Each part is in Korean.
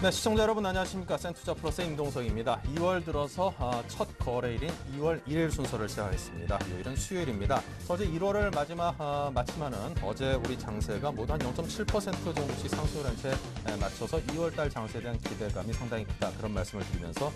네, 시청자 여러분 안녕하십니까. 센투자플러스의 임동석입니다. 2월 들어서 첫 거래일인 2월 1일 순서를 시작하겠습니다. 요일은 수요일입니다. 어제 1월을 마치면은 어제 우리 장세가 모두 한 0.7% 정도씩 상승을 한 채 맞춰서 2월 달 장세에 대한 기대감이 상당히 크다. 그런 말씀을 드리면서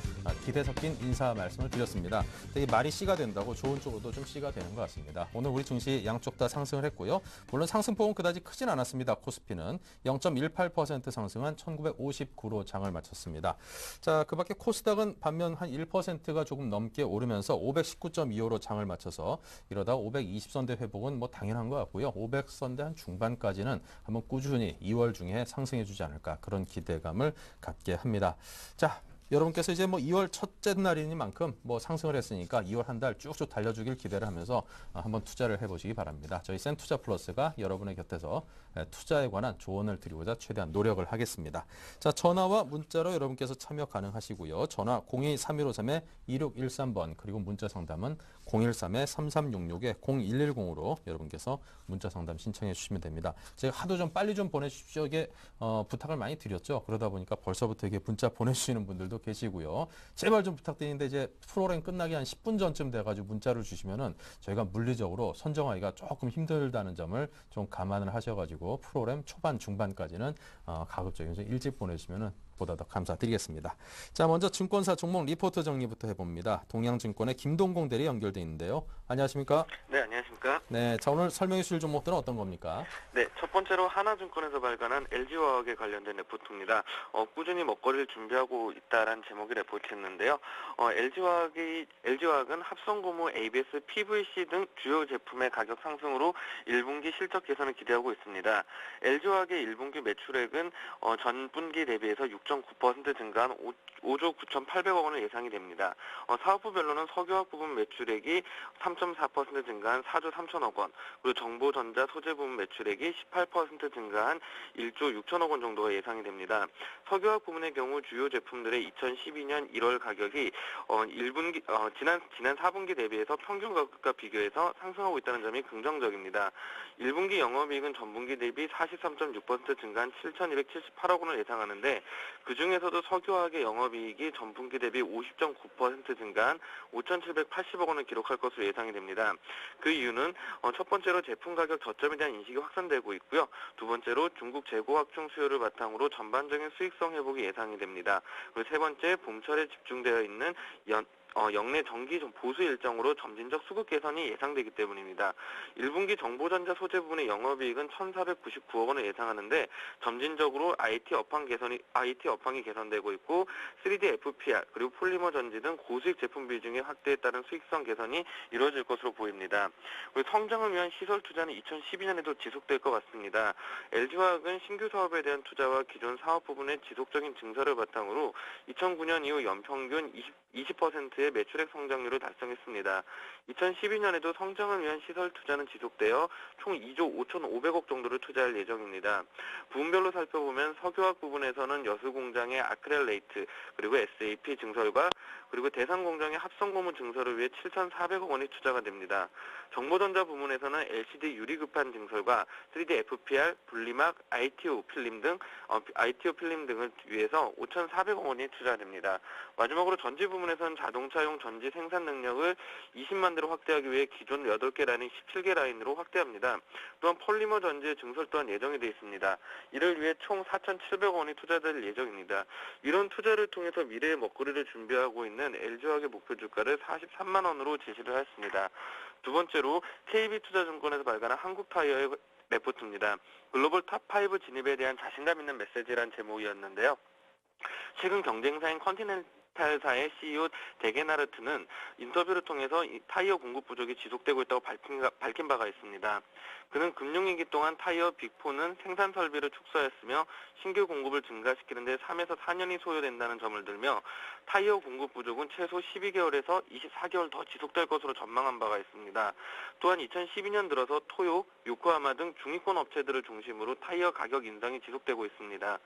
기대 섞인 인사 말씀을 드렸습니다. 이 말이 씨가 된다고 좋은 쪽으로도 좀 씨가 되는 것 같습니다. 오늘 우리 증시 양쪽 다 상승을 했고요. 물론 상승폭은 그다지 크진 않았습니다. 코스피는 0.18% 상승한 1959로 장을 마쳤습니다. 자, 그 밖에 코스닥은 반면 한 1%가 조금 넘게 오르면서 519.25로 장을 마쳐서 이러다 520선대 회복은 뭐 당연한 것 같고요. 500선대 한 중반까지는 한번 꾸준히 2월 중에 상승해주지 않을까 그런 기대감을 갖게 합니다. 자, 여러분께서 이제 뭐 2월 첫째 날이니만큼 뭐 상승을 했으니까 2월 한 달 쭉쭉 달려주길 기대를 하면서 한번 투자를 해보시기 바랍니다. 저희 센투자 플러스가 여러분의 곁에서 투자에 관한 조언을 드리고자 최대한 노력을 하겠습니다. 자, 전화와 문자로 여러분께서 참여 가능하시고요. 전화 02-3153-2613번 그리고 문자 상담은 013-3366-0110으로 여러분께서 문자 상담 신청해 주시면 됩니다. 제가 하도 좀 빨리 좀 보내주십시오. 이게 부탁을 많이 드렸죠. 그러다 보니까 벌써부터 이게 문자 보내주시는 분들도 계시고요. 제발 좀 부탁드리는데 이제 프로그램 끝나기 한 10분 전쯤 돼가지고 문자를 주시면은 저희가 물리적으로 선정하기가 조금 힘들다는 점을 좀 감안을 하셔가지고 프로그램 초반 중반까지는 가급적이면 좀 일찍 보내주시면은 보다 더 감사드리겠습니다. 자, 먼저 증권사 종목 리포트 정리부터 해봅니다. 동양증권의 김동공 대리 연결돼 있는데요. 안녕하십니까? 네, 안녕하십니까? 네, 자, 오늘 설명해 주실 종목들은 어떤 겁니까? 네, 첫 번째로 하나증권에서 발간한 LG화학에 관련된 레포트입니다. 꾸준히 먹거리를 준비하고 있다라는 제목의 레포트였는데요. LG화학은 합성고무 ABS, PVC 등 주요 제품의 가격 상승으로 1분기 실적 개선을 기대하고 있습니다. LG화학의 1분기 매출액은 전분기 대비해서 6.9% 증가한 5조 9,800억 원을 예상이 됩니다. 사업부별로는 석유화학 부분 매출액이 3.4% 증가한 4조 3천억 원, 그리고 정보전자 소재 부분 매출액이 18% 증가한 1조 6천억 원 정도가 예상이 됩니다. 석유화학 부분의 경우 주요 제품들의 2012년 1월 가격이 지난 4분기 대비해서 평균 가격과 비교해서 상승하고 있다는 점이 긍정적입니다. 1분기 영업이익은 전분기 대비 43.6% 증가한 7,278억 원을 예상하는데 그중에서도 석유화학의 영업이익이 전분기 대비 50.9% 증가한 5,780억 원을 기록할 것으로 예상이 됩니다. 그 이유는 첫 번째로 제품 가격 저점에 대한 인식이 확산되고 있고요. 두 번째로 중국 재고 확충 수요를 바탕으로 전반적인 수익성 회복이 예상이 됩니다. 그리고 세 번째 봄철에 집중되어 있는 역내 정기 보수 일정으로 점진적 수급 개선이 예상되기 때문입니다. 1분기 정보전자 소재 부분의 영업이익은 1,499억 원을 예상하는데 점진적으로 IT 업황이 개선되고 있고 3D FPR 그리고 폴리머 전지 등 고수익 제품 비중의 확대에 따른 수익성 개선이 이루어질 것으로 보입니다. 그리고 성장을 위한 시설 투자는 2012년에도 지속될 것 같습니다. LG화학은 신규 사업에 대한 투자와 기존 사업 부분의 지속적인 증설을 바탕으로 2009년 이후 연평균 20%의 매출액 성장률을 달성했습니다. 2012년에도 성장을 위한 시설 투자는 지속되어 총 2조 5,500억 정도를 투자할 예정입니다. 부분별로 살펴보면 석유화학 부분에서는 여수공장의 아크릴레이트 그리고 SAP 증설과 그리고 대상공장의 합성고무 증설을 위해 7,400억 원이 투자가 됩니다. 정보전자 부문에서는 LCD 유리급판 증설과 3D FPR, 분리막, ITO 필름 등을 위해서 5,400억 원이 투자됩니다. 마지막으로 전지 부문에서는 자동차용 전지 생산 능력을 20만 대로 확대하기 위해 기존 8개 라인 17개 라인으로 확대합니다. 또한 폴리머 전지의 증설 또한 예정이 되어 있습니다. 이를 위해 총 4,700억 원이 투자될 예정입니다. 이런 투자를 통해서 미래의 먹거리를 준비하고 있는 LG화학의 목표 주가를 43만 원으로 제시를 했습니다. 두 번째로 KB투자증권에서 발간한 한국타이어의 레포트입니다. 글로벌 탑5 진입에 대한 자신감 있는 메시지란 제목이었는데요. 최근 경쟁사인 컨티넨탈사의 CEO 데게나르트는 인터뷰를 통해서 타이어 공급 부족이 지속되고 있다고 밝힌 바가 있습니다. 그는 금융위기 동안 타이어 빅4는 생산 설비를 축소했으며 신규 공급을 증가시키는 데 3에서 4년이 소요된다는 점을 들며 타이어 공급 부족은 최소 12개월에서 24개월 더 지속될 것으로 전망한 바가 있습니다. 또한 2012년 들어서 토요, 요코하마 등 중위권 업체들을 중심으로 타이어 가격 인상이 지속되고 있습니다.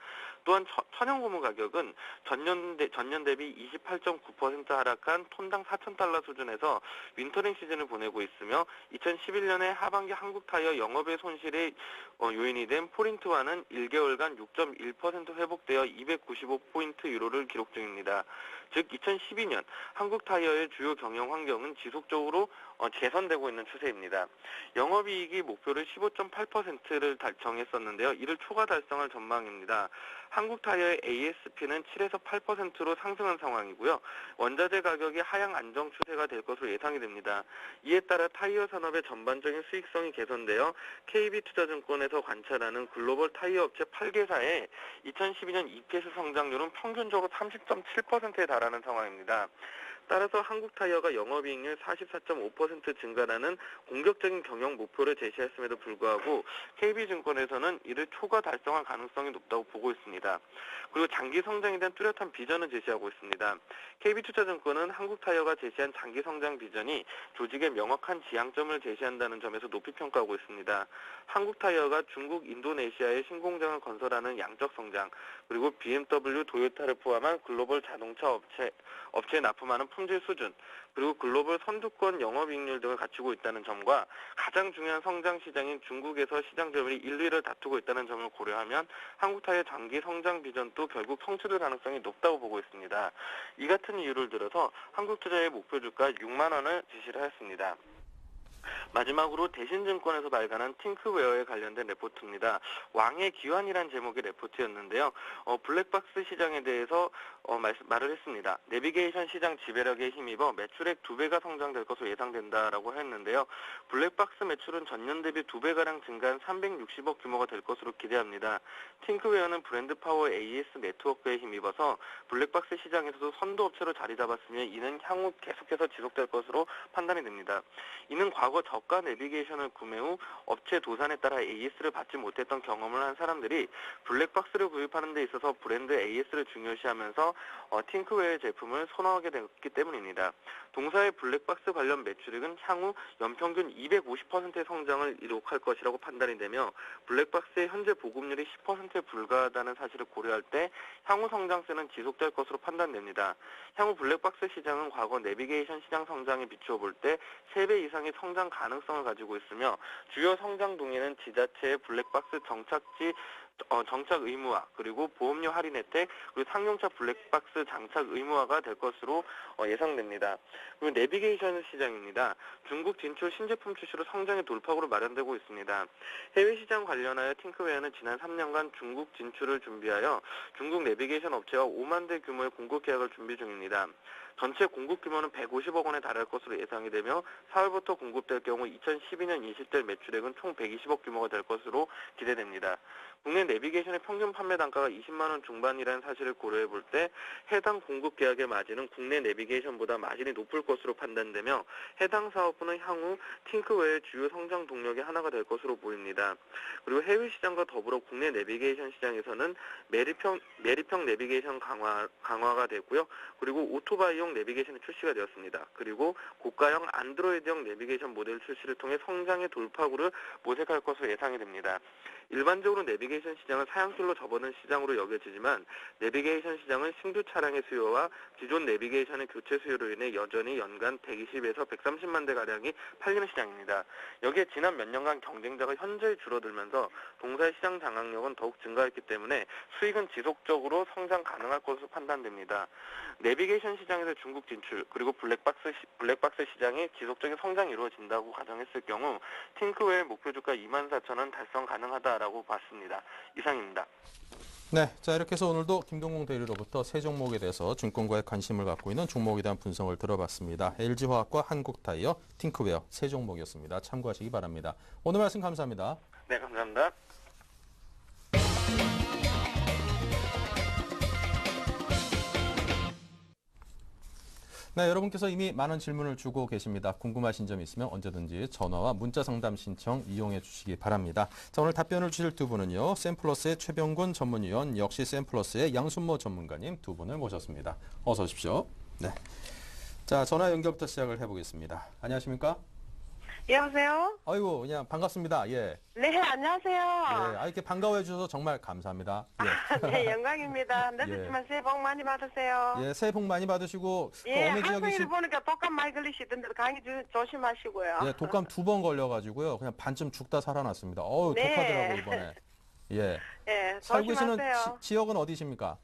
또한 천연고무 가격은 전년 대비 28.9% 하락한 톤당 4,000달러 수준에서 윈터링 시즌을 보내고 있으며 2011년에 하반기 한국타이어 영업의 손실의 요인이 된 포린트와는 1개월간 6.1% 회복되어 295포인트 유로를 기록 중입니다. 즉 2012년 한국타이어의 주요 경영 환경은 지속적으로 개선되고 있는 추세입니다. 영업이익이 목표를 15.8%를 정했었는데요. 이를 초과 달성할 전망입니다. 한국타이어의 ASP는 7에서 8%로 상승한 상황이고요. 원자재 가격이 하향 안정 추세가 될 것으로 예상이 됩니다. 이에 따라 타이어 산업의 전반적인 수익성이 개선되어 KB투자증권에서 관찰하는 글로벌 타이어 업체 8개사의 2012년 EPS 성장률은 평균적으로 30.7%에 달하는 상황입니다. 따라서 한국타이어가 영업이익률 44.5% 증가라는 공격적인 경영 목표를 제시했음에도 불구하고 KB증권에서는 이를 초과 달성할 가능성이 높다고 보고 있습니다. 그리고 장기 성장에 대한 뚜렷한 비전을 제시하고 있습니다. KB투자증권은 한국타이어가 제시한 장기 성장 비전이 조직의 명확한 지향점을 제시한다는 점에서 높이 평가하고 있습니다. 한국타이어가 중국, 인도네시아의 신공장을 건설하는 양적 성장, 그리고 BMW, 도요타를 포함한 글로벌 자동차 업체에 납품하는 품질 수준, 그리고 글로벌 선두권 영업이익률 등을 갖추고 있다는 점과 가장 중요한 성장 시장인 중국에서 시장 점유율 1, 2위를 다투고 있다는 점을 고려하면 한국타이어 장기 성장 비전도 결국 성취될 가능성이 높다고 보고 있습니다. 이 같은 이유를 들어서 한국투자의 목표 주가 6만 원을 지시를 하였습니다. 마지막으로 대신증권에서 발간한 팅크웨어에 관련된 레포트입니다. 왕의 기환이란 제목의 레포트였는데요. 블랙박스 시장에 대해서 말을 했습니다. 내비게이션 시장 지배력에 힘입어 매출액 2배가 성장될 것으로 예상된다라고 했는데요. 블랙박스 매출은 전년 대비 2배가량 증가한 360억 규모가 될 것으로 기대합니다. 팅크웨어는 브랜드 파워 AS 네트워크에 힘입어서 블랙박스 시장에서도 선도업체로 자리 잡았으며 이는 향후 계속해서 지속될 것으로 판단이 됩니다. 이는 과거 저가 내비게이션을 구매 후 업체 도산에 따라 AS를 받지 못했던 경험을 한 사람들이 블랙박스를 구입하는 데 있어서 브랜드 AS를 중요시하면서 팅크웨어의 제품을 선호하게 됐기 때문입니다. 동사의 블랙박스 관련 매출액은 향후 연평균 250%의 성장을 이룩할 것이라고 판단이 되며 블랙박스의 현재 보급률이 10%에 불과하다는 사실을 고려할 때 향후 성장세는 지속될 것으로 판단됩니다. 향후 블랙박스 시장은 과거 내비게이션 시장 성장에 비추어 볼 때 3배 이상의 성장 가능성을 가지고 있으며 주요 성장 동에는 지자체의 블랙박스 정착 의무화, 그리고 보험료 할인 혜택, 그리고 상용차 블랙박스 장착 의무화가 될 것으로 예상됩니다. 그리고 내비게이션 시장입니다. 중국 진출 신제품 출시로 성장의 돌파구로 마련되고 있습니다. 해외 시장 관련하여 팅크웨어는 지난 3년간 중국 진출을 준비하여 중국 내비게이션 업체와 5만 대 규모의 공급 계약을 준비 중입니다. 전체 공급 규모는 150억 원에 달할 것으로 예상이 되며 4월부터 공급될 경우 2012년 인식될 매출액은 총 120억 규모가 될 것으로 기대됩니다. 국내 내비게이션의 평균 판매 단가가 20만 원 중반이라는 사실을 고려해 볼 때 해당 공급 계약의 마진은 국내 내비게이션보다 마진이 높을 것으로 판단되며 해당 사업부는 향후 팅크웨어의 주요 성장 동력의 하나가 될 것으로 보입니다. 그리고 해외 시장과 더불어 국내 내비게이션 시장에서는 매립형 내비게이션 강화가 됐고요. 그리고 오토바이용 내비게이션이 출시가 되었습니다. 그리고 고가형 안드로이드형 내비게이션 모델 출시를 통해 성장의 돌파구를 모색할 것으로 예상이 됩니다. 일반적으로 내비게이션 시장은 사양길로 접어든 시장으로 여겨지지만 내비게이션 시장은 신규 차량의 수요와 기존 내비게이션의 교체 수요로 인해 여전히 연간 120에서 130만 대가량이 팔리는 시장입니다. 여기에 지난 몇 년간 경쟁자가 현저히 줄어들면서 동사의 시장 장악력은 더욱 증가했기 때문에 수익은 지속적으로 성장 가능할 것으로 판단됩니다. 내비게이션 시장에서 중국 진출, 그리고 블랙박스 시장이 지속적인 성장이 이루어진다고 가정했을 경우 팅크웨어의 목표 주가 24,000원 달성 가능하다라고 봤습니다. 이상입니다. 네, 자 이렇게 해서 오늘도 김동공 대리로부터 세 종목에 대해서 증권가에 관심을 갖고 있는 종목에 대한 분석을 들어봤습니다. LG화학과 한국타이어, 팅크웨어 세 종목이었습니다. 참고하시기 바랍니다. 오늘 말씀 감사합니다. 네, 감사합니다. 네, 여러분께서 이미 많은 질문을 주고 계십니다. 궁금하신 점 있으면 언제든지 전화와 문자 상담 신청 이용해 주시기 바랍니다. 자, 오늘 답변을 주실 두 분은요. 샘플러스의 최병곤 전문위원, 역시 샘플러스의 양순모 전문가님 두 분을 모셨습니다. 어서 오십시오. 네. 자, 전화 연결부터 시작을 해보겠습니다. 안녕하십니까? 여보세요? 아이고, 그냥 반갑습니다. 예. 네, 안녕하세요. 예. 이렇게 반가워해 주셔서 정말 감사합니다. 예. 네, 영광입니다. 늦었지만 새해 복 많이 받으세요. 예, 새해 복 많이 받으시고 또 예, 어느 한성일 지역이신 보니까 독감 많이 걸리시던데 감기 조심하시고요. 예, 독감 2번 걸려 가지고요. 그냥 반쯤 죽다 살아났습니다. 어우, 네. 독하더라고 이번에. 예. 예, 살고 계시는 조심하세요. 지역은 어디십니까?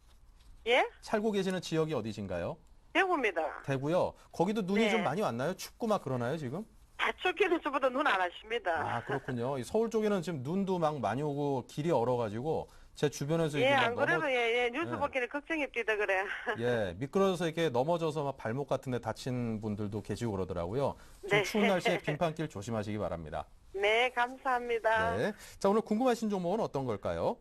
예? 살고 계시는 지역이 어디신가요? 대구입니다. 대구요. 거기도 눈이 네. 좀 많이 왔나요? 춥고 막 그러나요, 지금? 다초기는 저보다 눈 안 하십니다. 아, 그렇군요. 이 서울 쪽에는 지금 눈도 막 많이 오고 길이 얼어가지고 제 주변에서 예, 이게 안 그래도 예, 뉴스 예. 보기는 걱정입니다, 그래. 예, 미끄러져서 이렇게 넘어져서 막 발목 같은 데 다친 분들도 계시고 그러더라고요. 좀 네. 추운 날씨에 빙판길 조심하시기 바랍니다. 네, 감사합니다. 네. 자, 오늘 궁금하신 종목은 어떤 걸까요?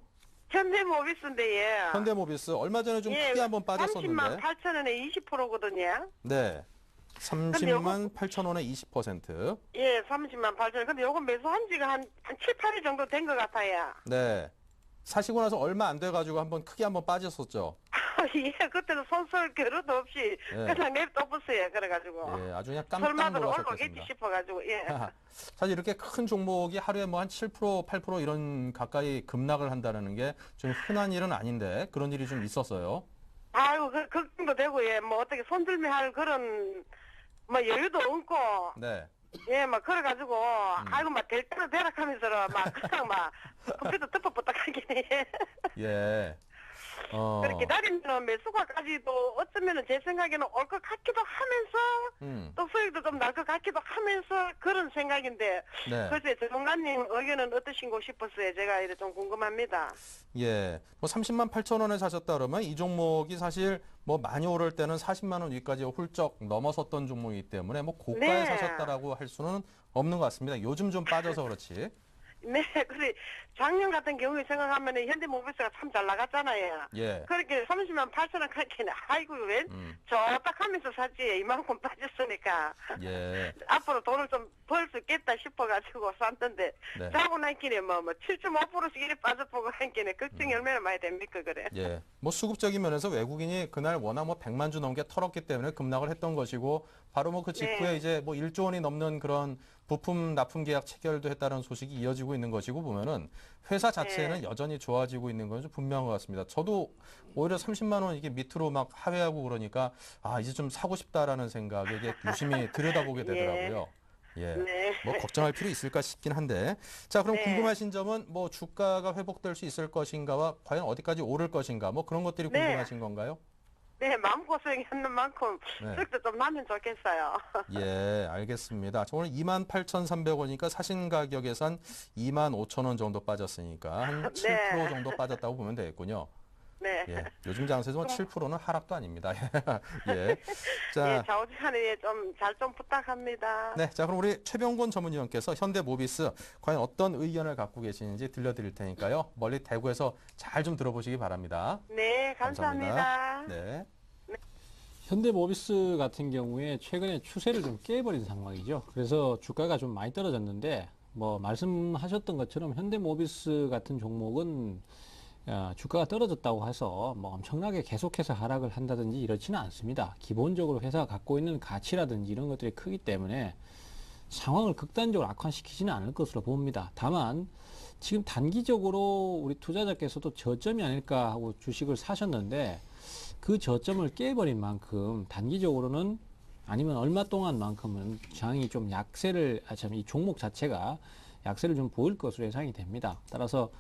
현대모비스인데, 예. 현대모비스 얼마 전에 좀 예, 크게 한번 빠졌었는데. 30만 8천 원에 20%거든요. 네. 근데 30만 8천 원에 20%. 예, 30만 8천 원. 근데 요거 매수한 지가 한 7, 8일 정도 된 것 같아요. 네. 사시고 나서 얼마 안 돼가지고 한번 크게 한번 빠졌었죠. 예, 그때는 손쓸 겨를도 없이 예. 그냥 냅둬봤어요. 그래가지고. 예, 아주 그냥 깜짝 설마들 올라오겠지 놀라셨겠습니다. 싶어가지고, 예. 사실 이렇게 큰 종목이 하루에 뭐 한 7%, 8% 이런 가까이 급락을 한다는 게 좀 흔한 일은 아닌데 그런 일이 좀 있었어요. 아이고, 걱정도 되고, 예, 뭐 어떻게 손들미 할 그런, 뭐 여유도 없고, 네. 예, 막 그래가지고, 아이고, 막 될 대로 되라 하면서 막 그냥 막 컴퓨터 덮어붙어가긴 해. 예. 그렇게 기다리면 매수가까지도 어쩌면은 제 생각에는 올 것 같기도 하면서 또 수익도 좀 날 것 같기도 하면서 그런 생각인데 네. 글쎄 전문가님 의견은 어떠신고 싶었어요. 제가 이래 좀 궁금합니다. 예. 뭐 30만 8천 원에 사셨다 그러면 이 종목이 사실 뭐 많이 오를 때는 40만 원 위까지 훌쩍 넘어섰던 종목이기 때문에 뭐 고가에 네. 사셨다라고 할 수는 없는 것 같습니다. 요즘 좀 빠져서 그렇지. 네, 그래 작년 같은 경우에 생각하면 현대모비스가 참 잘 나갔잖아요. 예. 그렇게 30만 8천 원 가기는 아이고 왜 좋다 하면서 샀지 이만큼 빠졌으니까 예. 앞으로 돈을 좀 벌 수 있겠다 싶어가지고 샀는데 네. 자고 나기는 뭐 7.5%씩 이래 빠져보고 하기는 걱정이 얼마나 많이 됩니까 그래. 예. 뭐 수급적인 면에서 외국인이 그날 워낙 뭐 100만 주 넘게 털었기 때문에 급락을 했던 것이고 바로 뭐 그 직후에 네. 이제 뭐 1조 원이 넘는 그런 부품 납품 계약 체결도 했다는 소식이 이어지고 있는 것이고 보면은 회사 자체는 여전히 좋아지고 있는 건 좀 분명한 것 같습니다. 저도 오히려 30만 원 이게 밑으로 막 하회하고 그러니까 아, 이제 좀 사고 싶다라는 생각에 이게 유심히 들여다보게 되더라고요. 예. 네. 뭐 걱정할 필요 있을까 싶긴 한데. 자, 그럼 네. 궁금하신 점은 뭐 주가가 회복될 수 있을 것인가와 과연 어디까지 오를 것인가 뭐 그런 것들이 네. 궁금하신 건가요? 네, 마음고생했는 만큼 네. 수익도 좀 나면 좋겠어요. 예, 알겠습니다. 저 오늘 28,300원이니까 사신 가격에서 한 25,000원 정도 빠졌으니까 한 7% 네. 정도 빠졌다고 보면 되겠군요. 네. 예, 요즘 장세에서 7%는 하락도 아닙니다. 예. 자, 예, 좌우지간에 좀 잘 좀 부탁합니다. 네, 자 그럼 우리 최병곤 전문위원께서 현대모비스 과연 어떤 의견을 갖고 계시는지 들려드릴 테니까요. 멀리 대구에서 잘 좀 들어보시기 바랍니다. 네, 감사합니다. 네. 현대모비스 같은 경우에 최근에 추세를 좀 깨버린 상황이죠. 그래서 주가가 좀 많이 떨어졌는데 뭐 말씀하셨던 것처럼 현대모비스 같은 종목은 주가가 떨어졌다고 해서 뭐 엄청나게 계속해서 하락을 한다든지 이렇지는 않습니다. 기본적으로 회사가 갖고 있는 가치라든지 이런 것들이 크기 때문에 상황을 극단적으로 악화시키지는 않을 것으로 봅니다. 다만 지금 단기적으로 우리 투자자께서도 저점이 아닐까 하고 주식을 사셨는데 그 저점을 깨버린 만큼 단기적으로는 아니면 얼마 동안만큼은 장이 좀 약세를, 이 종목 자체가 약세를 좀 보일 것으로 예상이 됩니다. 따라서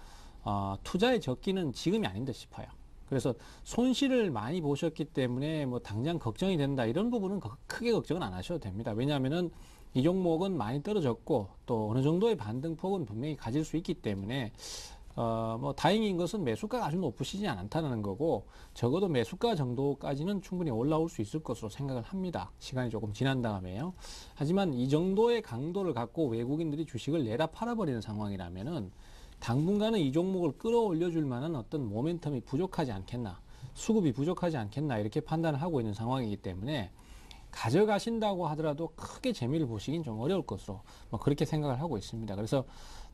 투자의 적기는 지금이 아닌 듯 싶어요. 그래서 손실을 많이 보셨기 때문에 뭐 당장 걱정이 된다 이런 부분은 크게 걱정은 안 하셔도 됩니다. 왜냐하면은 이 종목은 많이 떨어졌고 또 어느 정도의 반등폭은 분명히 가질 수 있기 때문에 뭐 다행인 것은 매수가가 아주 높으시지 않다는 거고 적어도 매수가 정도까지는 충분히 올라올 수 있을 것으로 생각을 합니다. 시간이 조금 지난 다음에요. 하지만 이 정도의 강도를 갖고 외국인들이 주식을 내다 팔아버리는 상황이라면은 당분간은 이 종목을 끌어올려 줄 만한 어떤 모멘텀이 부족하지 않겠나, 수급이 부족하지 않겠나 이렇게 판단을 하고 있는 상황이기 때문에 가져가신다고 하더라도 크게 재미를 보시긴 좀 어려울 것으로 뭐 그렇게 생각을 하고 있습니다. 그래서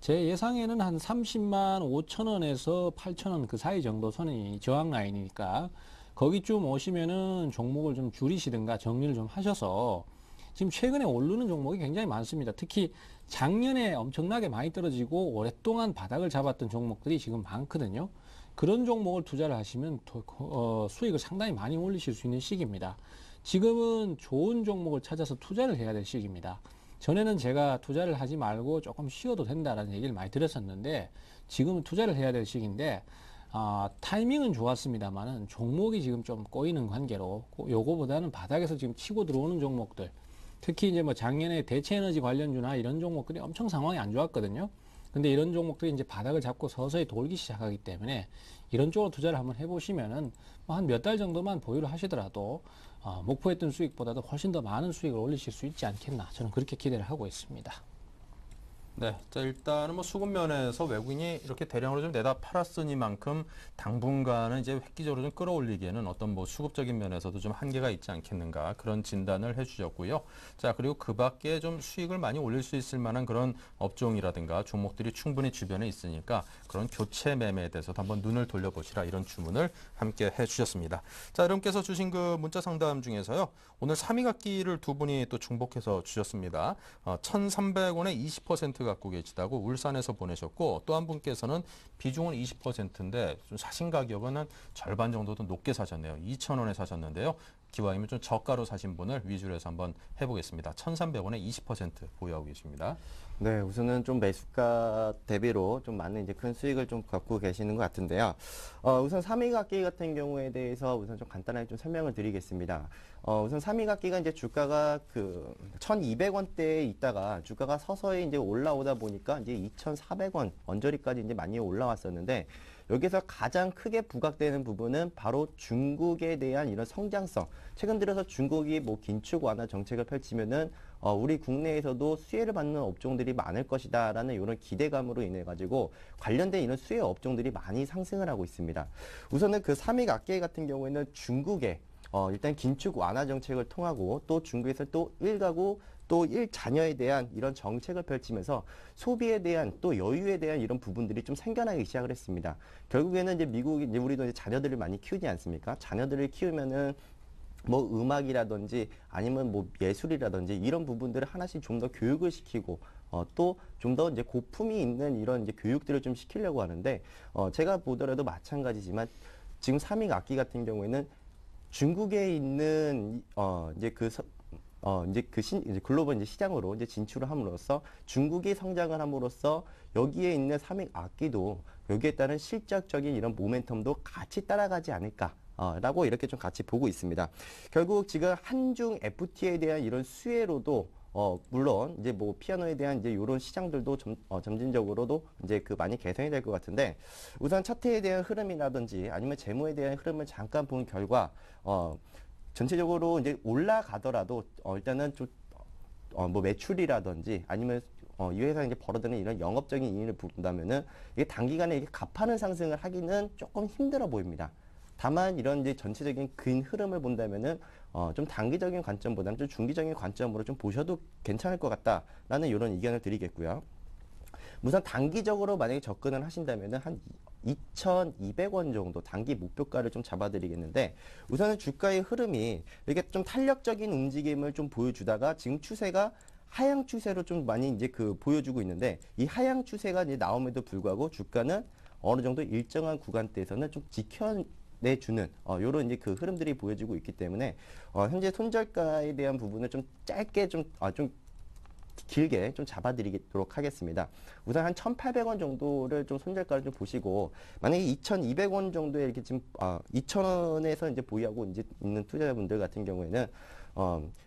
제 예상에는 한 30만 5천 원에서 8천 원 그 사이 정도 선이 저항 라인이니까 거기쯤 오시면은 종목을 좀 줄이시든가 정리를 좀 하셔서 지금 최근에 오르는 종목이 굉장히 많습니다. 특히 작년에 엄청나게 많이 떨어지고 오랫동안 바닥을 잡았던 종목들이 지금 많거든요. 그런 종목을 투자를 하시면 수익을 상당히 많이 올리실 수 있는 시기입니다. 지금은 좋은 종목을 찾아서 투자를 해야 될 시기입니다. 전에는 제가 투자를 하지 말고 조금 쉬어도 된다라는 얘기를 많이 들었었는데 지금은 투자를 해야 될 시기인데 타이밍은 좋았습니다만은 종목이 지금 좀 꼬이는 관계로 요거보다는 바닥에서 지금 치고 들어오는 종목들, 특히 이제 뭐 작년에 대체에너지 관련주나 이런 종목들이 엄청 상황이 안 좋았거든요. 근데 이런 종목들이 이제 바닥을 잡고 서서히 돌기 시작하기 때문에 이런 쪽으로 투자를 한번 해보시면은 뭐 한 몇 달 정도만 보유를 하시더라도 목표했던 수익보다도 훨씬 더 많은 수익을 올리실 수 있지 않겠나, 저는 그렇게 기대를 하고 있습니다. 네, 자 일단은 뭐 수급 면에서 외국인이 이렇게 대량으로 좀 내다 팔았으니만큼 당분간은 이제 획기적으로 좀 끌어올리기에는 어떤 뭐 수급적인 면에서도 좀 한계가 있지 않겠는가, 그런 진단을 해주셨고요. 자 그리고 그 밖에 좀 수익을 많이 올릴 수 있을 만한 그런 업종이라든가 종목들이 충분히 주변에 있으니까 그런 교체 매매에 대해서도 한번 눈을 돌려보시라, 이런 주문을 함께 해주셨습니다. 자 여러분께서 주신 그 문자 상담 중에서요, 오늘 3위각기를 두 분이 또 중복해서 주셨습니다. 1,300원에 20% 갖고 계시다고 울산에서 보내셨고, 또 한 분께서는 비중은 20%인데 좀 사신 가격은 한 절반 정도 더 높게 사셨네요. 2,000원에 사셨는데요. 기왕이면 좀 저가로 사신 분을 위주로 해서 한번 해보겠습니다. 1,300원에 20% 보유하고 계십니다. 네, 우선은 좀 매수가 대비로 좀 많은 이제 큰 수익을 좀 갖고 계시는 것 같은데요. 우선 3위각기 같은 경우에 대해서 우선 좀 간단하게 좀 설명을 드리겠습니다. 우선 3위각기가 이제 주가가 그 1,200원대에 있다가 주가가 서서히 이제 올라오다 보니까 이제 2,400원 언저리까지 이제 많이 올라왔었는데, 여기서 가장 크게 부각되는 부분은 바로 중국에 대한 이런 성장성. 최근 들어서 중국이 뭐 긴축 완화 정책을 펼치면은 우리 국내에서도 수혜를 받는 업종들이 많을 것이다라는 이런 기대감으로 인해 가지고 관련된 이런 수혜 업종들이 많이 상승을 하고 있습니다. 우선은 그 3위각기 같은 경우에는 중국의 일단 긴축 완화 정책을 통하고 또 중국에서 또 1가구 또 1자녀에 대한 이런 정책을 펼치면서 소비에 대한 또 여유에 대한 이런 부분들이 좀 생겨나기 시작을 했습니다. 결국에는 이제 미국이 이제 우리도 이제 자녀들을 많이 키우지 않습니까? 자녀들을 키우면은 뭐 음악이라든지 아니면 뭐 예술이라든지 이런 부분들을 하나씩 좀 더 교육을 시키고 또 좀 더 이제 고품이 있는 이런 이제 교육들을 좀 시키려고 하는데 제가 보더라도 마찬가지지만 지금 3위각기 같은 경우에는 중국에 있는 이제 글로벌 이제 시장으로 이제 진출을 함으로써 중국이 성장을 함으로써 여기에 있는 3위악기도 여기에 따른 실적적인 이런 모멘텀도 같이 따라가지 않을까. 라고 이렇게 좀 같이 보고 있습니다. 결국 지금 한중 FTA에 대한 이런 수혜로도 물론 이제 뭐 피아노에 대한 이제 이런 시장들도 점진적으로도 이제 그 많이 개선이 될 것 같은데, 우선 차트에 대한 흐름이라든지 아니면 재무에 대한 흐름을 잠깐 본 결과 전체적으로 이제 올라가더라도 일단은 좀 뭐 매출이라든지 아니면 이 회사가 이제 벌어들이는 이런 영업적인 이익을 본다면은 이게 단기간에 이게 가파른 상승을 하기는 조금 힘들어 보입니다. 다만 이런 이제 전체적인 긴 흐름을 본다면은 좀 단기적인 관점보다는 좀 중기적인 관점으로 좀 보셔도 괜찮을 것 같다라는 이런 의견을 드리겠고요. 우선 단기적으로 만약에 접근을 하신다면은 한 2,200원 정도 단기 목표가를 좀 잡아드리겠는데, 우선은 주가의 흐름이 이렇게 좀 탄력적인 움직임을 좀 보여주다가 지금 추세가 하향 추세로 좀 많이 이제 그 보여주고 있는데, 이 하향 추세가 이제 나옴에도 불구하고 주가는 어느 정도 일정한 구간대에서는 좀 지켜내주는 요런 이제 그 흐름들이 보여지고 있기 때문에 현재 손절가에 대한 부분을 좀 짧게 좀 길게 좀 잡아드리도록 하겠습니다. 우선 한 1,800원 정도를 좀 손절가를 좀 보시고, 만약에 2,200원 정도에 이렇게 지금 2,000원에서 이제 보유하고 이제 있는 투자자분들 같은 경우에는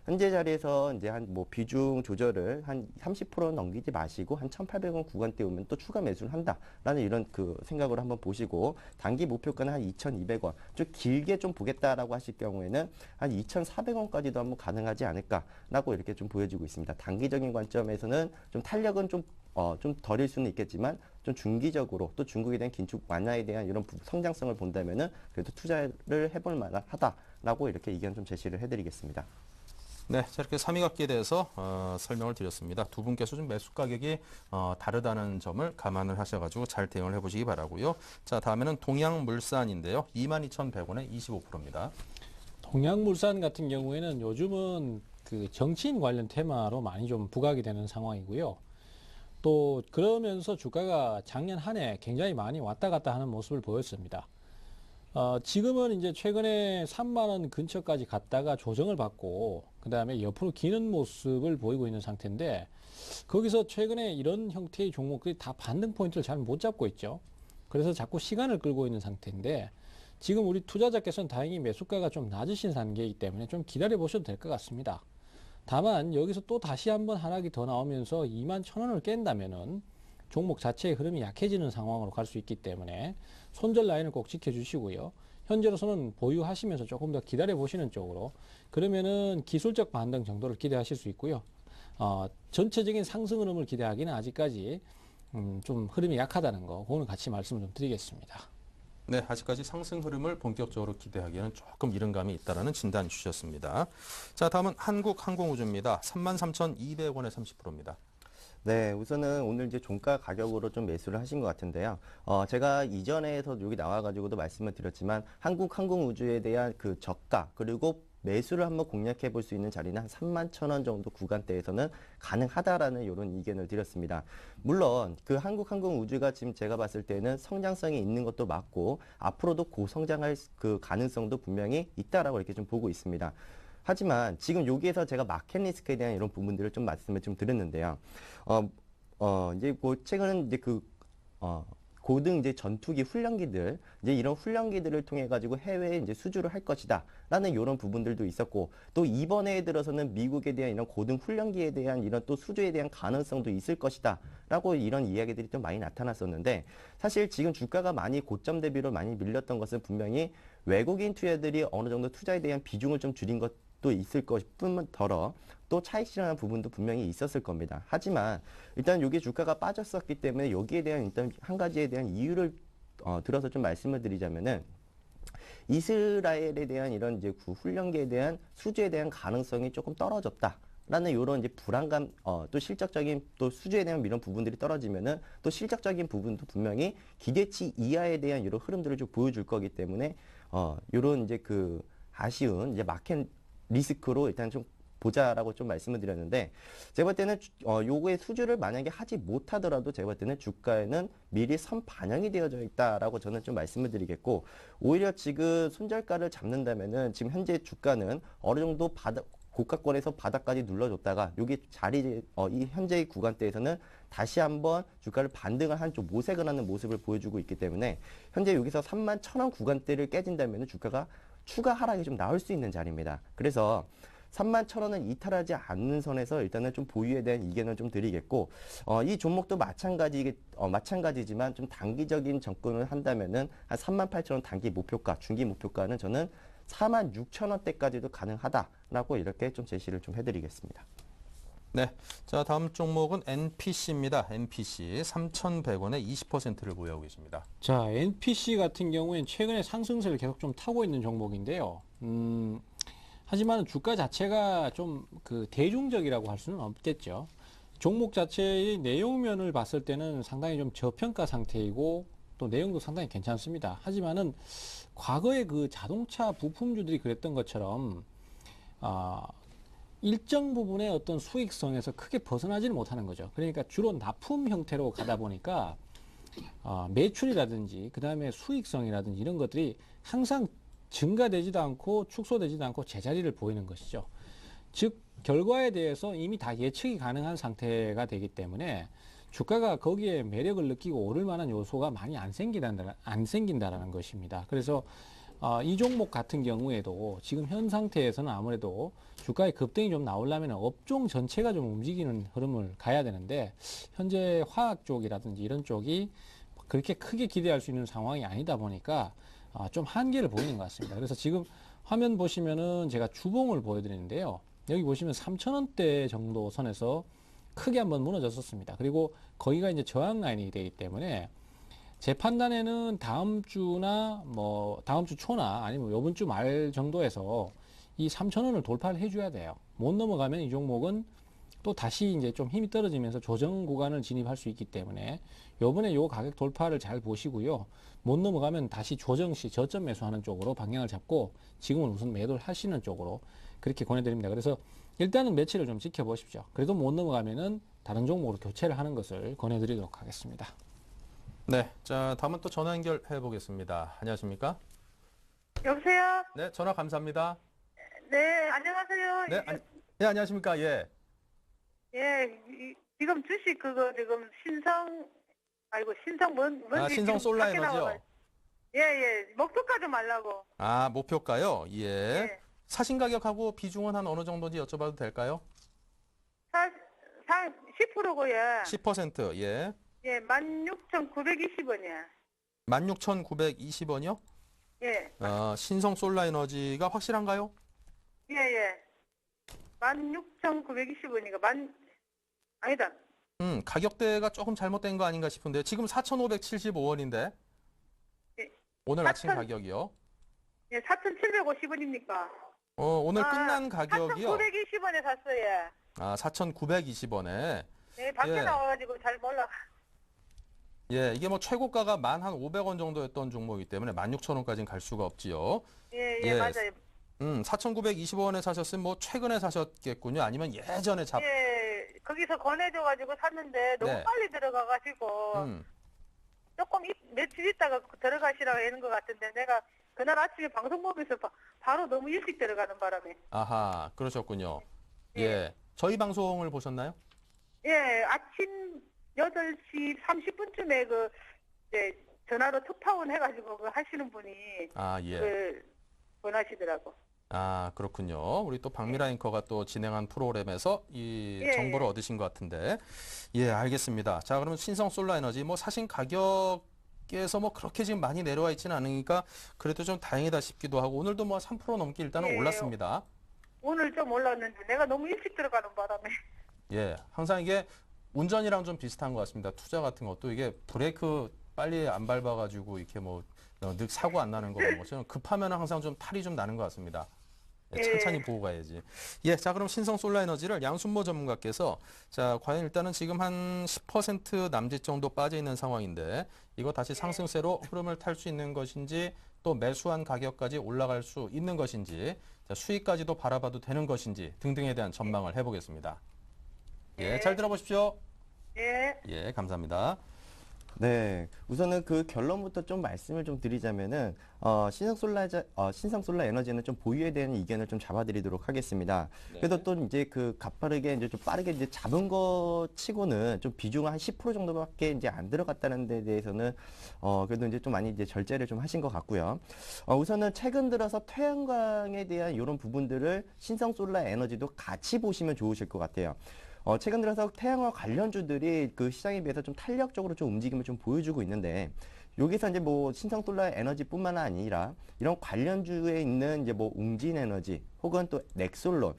현재 자리에서 이제 한 뭐 비중 조절을 한 30% 넘기지 마시고 한 1,800원 구간대 오면 또 추가 매수를 한다라는 이런 그 생각으로 한번 보시고, 단기 목표가는 한 2,200원, 좀 길게 좀 보겠다라고 하실 경우에는 한 2,400원까지도 한번 가능하지 않을까라고 이렇게 좀 보여지고 있습니다. 단기적인 관점에서는 좀 탄력은 좀 덜일 수는 있겠지만 좀 중기적으로 또 중국에 대한 긴축 완화에 대한 이런 성장성을 본다면은 그래도 투자를 해볼 만하다라고 이렇게 의견 좀 제시를 해드리겠습니다. 네, 자 이렇게 3위각기에 대해서 설명을 드렸습니다. 두 분께서 좀 매수 가격이 다르다는 점을 감안을 하셔가지고 잘 대응을 해보시기 바라고요. 자 다음에는 동양물산인데요. 22,100원에 25%입니다. 동양물산 같은 경우에는 요즘은 그 정치인 관련 테마로 많이 좀 부각이 되는 상황이고요. 또 그러면서 주가가 작년 한 해 굉장히 많이 왔다 갔다 하는 모습을 보였습니다. 지금은 이제 최근에 3만 원 근처까지 갔다가 조정을 받고 그 다음에 옆으로 기는 모습을 보이고 있는 상태인데 거기서 최근에 이런 형태의 종목들이 다 반등 포인트를 잘 못 잡고 있죠. 그래서 자꾸 시간을 끌고 있는 상태인데 지금 우리 투자자께서는 다행히 매수가가 좀 낮으신 단계이기 때문에 좀 기다려 보셔도 될 것 같습니다. 다만 여기서 또 다시 한번 하락이 더 나오면서 21,000원을 깬다면은 종목 자체의 흐름이 약해지는 상황으로 갈 수 있기 때문에 손절 라인을 꼭 지켜주시고요. 현재로서는 보유하시면서 조금 더 기다려 보시는 쪽으로 그러면은 기술적 반등 정도를 기대하실 수 있고요. 전체적인 상승 흐름을 기대하기는 아직까지 좀 흐름이 약하다는 거 그거는 같이 말씀을 좀 드리겠습니다. 네, 아직까지 상승 흐름을 본격적으로 기대하기에는 조금 이른 감이 있다라는 진단 주셨습니다. 자, 다음은 한국항공우주입니다. 33,200원에 30%입니다. 네, 우선은 오늘 이제 종가 가격으로 좀 매수를 하신 것 같은데요. 제가 이전에서 여기 나와가지고도 말씀을 드렸지만 한국항공우주에 대한 그 저가 그리고 매수를 한번 공략해 볼 수 있는 자리는 한 31,000원 정도 구간대에서는 가능하다라는 이런 의견을 드렸습니다. 물론 그 한국항공우주가 지금 제가 봤을 때는 성장성이 있는 것도 맞고 앞으로도 고성장할 그 가능성도 분명히 있다라고 이렇게 좀 보고 있습니다. 하지만 지금 여기에서 제가 마켓 리스크에 대한 이런 부분들을 좀 말씀을 좀 드렸는데요. 이제 최근은 이제 고등 이제 전투기 훈련기들 이제 이런 훈련기들을 통해 가지고 해외에 이제 수주를 할 것이다라는 이런 부분들도 있었고 또 이번에 들어서는 미국에 대한 이런 고등 훈련기에 대한 이런 또 수주에 대한 가능성도 있을 것이다라고 이런 이야기들이 좀 많이 나타났었는데 사실 지금 주가가 많이 고점 대비로 많이 밀렸던 것은 분명히 외국인 투자들이 어느 정도 투자에 대한 비중을 좀 줄인 것도 있을 것뿐만 더러 또 차익 실현한 부분도 분명히 있었을 겁니다. 하지만 일단 여기 주가가 빠졌었기 때문에 여기에 대한 일단 한 가지에 대한 이유를 들어서 좀 말씀을 드리자면은 이스라엘에 대한 이런 이제 그 훈련기에 대한 수주에 대한 가능성이 조금 떨어졌다라는 이런 이제 불안감, 또 실적적인 또 수주에 대한 이런 부분들이 떨어지면은 또 실적적인 부분도 분명히 기대치 이하에 대한 이런 흐름들을 좀 보여줄 거기 때문에 이런 이제 그 아쉬운 이제 마켓 리스크로 일단 좀 보자라고 좀 말씀을 드렸는데 제가 볼 때는 요거의 수주를 만약에 하지 못하더라도 제가 볼 때는 주가에는 미리 선반영이 되어져 있다라고 저는 좀 말씀을 드리겠고 오히려 지금 손절가를 잡는다면은 지금 현재 주가는 어느 정도 고가권에서 바닥까지 눌러줬다가 여기 이 현재의 구간대에서는 다시 한번 주가를 반등을 한 좀 모색을 하는 모습을 보여주고 있기 때문에 현재 여기서 31,000원 구간대를 깨진다면 주가가 추가 하락이 좀 나올 수 있는 자리입니다. 그래서 31,000원을 이탈하지 않는 선에서 일단은 좀 보유에 대한 의견을 좀 드리겠고, 이 종목도 마찬가지지만 좀 단기적인 접근을 한다면은 한 38,000원 단기 목표가, 중기 목표가는 저는 46,000원대까지도 가능하다라고 이렇게 좀 제시를 좀 해드리겠습니다. 네, 자 다음 종목은 NPC입니다. NPC 3,100원에 20%를 보유하고 계십니다. 자, NPC 같은 경우엔 최근에 상승세를 계속 좀 타고 있는 종목인데요. 하지만 주가 자체가 좀 그 대중적이라고 할 수는 없겠죠. 종목 자체의 내용면을 봤을 때는 상당히 좀 저평가 상태이고 또 내용도 상당히 괜찮습니다. 하지만은 과거에 그 자동차 부품주들이 그랬던 것처럼 일정 부분의 어떤 수익성에서 크게 벗어나지는 못하는 거죠. 그러니까 주로 납품 형태로 가다 보니까 매출이라든지 그 다음에 수익성이라든지 이런 것들이 항상 증가되지도 않고 축소되지도 않고 제자리를 보이는 것이죠. 즉 결과에 대해서 이미 다 예측이 가능한 상태가 되기 때문에 주가가 거기에 매력을 느끼고 오를 만한 요소가 많이 안 생긴다라는 것입니다. 그래서 이 종목 같은 경우에도 지금 현 상태에서는 아무래도 주가의 급등이 좀 나오려면 업종 전체가 좀 움직이는 흐름을 가야 되는데 현재 화학 쪽이라든지 이런 쪽이 그렇게 크게 기대할 수 있는 상황이 아니다 보니까 좀 한계를 보이는 것 같습니다. 그래서 지금 화면 보시면은 제가 주봉을 보여드리는데요. 여기 보시면 3,000원대 정도 선에서 크게 한번 무너졌었습니다. 그리고 거기가 이제 저항 라인이 되기 때문에 제 판단에는 다음 주나 뭐 다음 주 초나 아니면 요번 주 말 정도에서 이 3,000원을 돌파를 해줘야 돼요. 못 넘어가면 이 종목은 또 다시 이제 좀 힘이 떨어지면서 조정 구간을 진입할 수 있기 때문에 요번에 요 가격 돌파를 잘 보시고요. 못 넘어가면 다시 조정 시 저점 매수하는 쪽으로 방향을 잡고 지금은 우선 매도를 하시는 쪽으로 그렇게 권해드립니다. 그래서 일단은 며칠을 좀 지켜보십시오. 그래도 못 넘어가면은 다른 종목으로 교체를 하는 것을 권해드리도록 하겠습니다. 네, 자 다음은 또 전화 연결해 보겠습니다. 안녕하십니까? 여보세요? 네, 전화 감사합니다. 네, 안녕하세요. 네, 네 안녕하십니까? 예. 예, 지금 주식 그거 지금 신성 뭔지 신성 지금 솔라 밖에 에너지요. 나와가지고. 예, 목표가 좀 말라고. 아, 목표가요? 예. 예. 사신 가격하고 비중은 한 어느 정도인지 여쭤봐도 될까요? 10%고요. 10%, 예. 예, 16,920원이야. 16,920원이요? 예, 신성 솔라 에너지가 확실한가요? 예. 16,920원이가 아니다. 가격대가 조금 잘못된 거 아닌가 싶은데 지금 4,575원인데 예. 오늘 아침 4,000 가격이요. 예, 4,750원입니까? 오늘 끝난 가격이요. 4,920원에 샀어요. 4,920원에. 예, 밖에 예. 나와가지고 잘 몰라. 예, 이게 뭐 최고가가 만 한 500원 정도였던 종목이기 때문에 16,000원까지는 갈 수가 없지요. 예, 맞아요. 4,920원에 사셨으면 뭐 최근에 사셨겠군요. 아니면 예전에 예, 거기서 권해줘가지고 샀는데 너무 네. 빨리 들어가가지고 조금 며칠 있다가 들어가시라고 하는 것 같은데 내가 그날 아침에 방송 보면서 바로 너무 일찍 들어가는 바람에. 아하, 그러셨군요. 예. 예. 저희 방송을 보셨나요? 예, 아침 8시 30분쯤에 이제 전화로 특파원 해가지고 하시는 분이 아, 예. 권하시더라고. 아, 그렇군요. 우리 또 박미라 앵커가 또 진행한 프로그램에서 이 예, 정보를 예. 얻으신 것 같은데. 예, 알겠습니다. 자, 그러면 신성 솔라 에너지 뭐 사신 가격에서 뭐 그렇게 지금 많이 내려와 있지는 않으니까 그래도 좀 다행이다 싶기도 하고 오늘도 뭐 3% 넘게 일단은 예, 올랐습니다. 오늘 좀 올랐는데 내가 너무 일찍 들어가는 바람에. 예, 항상 이게 운전이랑 좀 비슷한 것 같습니다. 투자 같은 것도 이게 브레이크 빨리 안 밟아가지고 이렇게 뭐 늑 사고 안 나는 그런 것처럼 급하면 항상 좀 탈이 좀 나는 것 같습니다. 예, 천천히 보고 가야지. 예, 자 그럼 신성 솔라 에너지를 양순모 전문가께서 자 과연 일단은 지금 한 10% 남짓 정도 빠져 있는 상황인데 이거 다시 상승세로 흐름을 탈 수 있는 것인지 또 매수한 가격까지 올라갈 수 있는 것인지 자, 수익까지도 바라봐도 되는 것인지 등등에 대한 전망을 해보겠습니다. 예, 잘 들어보십시오. 예. 예, 감사합니다. 네, 우선은 그 결론부터 좀 말씀을 좀 드리자면은 신성 솔라 에너지는 좀 보유에 대한 의견을 좀 잡아드리도록 하겠습니다. 네. 그래도 또 이제 그 가파르게 이제 좀 빠르게 이제 잡은 거 치고는 좀 비중은 한 10% 정도밖에 이제 안 들어갔다는 데 대해서는 그래도 이제 좀 많이 이제 절제를 좀 하신 것 같고요. 우선은 최근 들어서 태양광에 대한 이런 부분들을 신성 솔라 에너지도 같이 보시면 좋으실 것 같아요. 최근 들어서 태양광 관련주들이 그 시장에 비해서 좀 탄력적으로 좀 움직임을 좀 보여주고 있는데, 여기서 이제 뭐 신성 솔라 에너지뿐만 아니라 이런 관련주에 있는 이제 뭐 웅진 에너지 혹은 또 넥솔론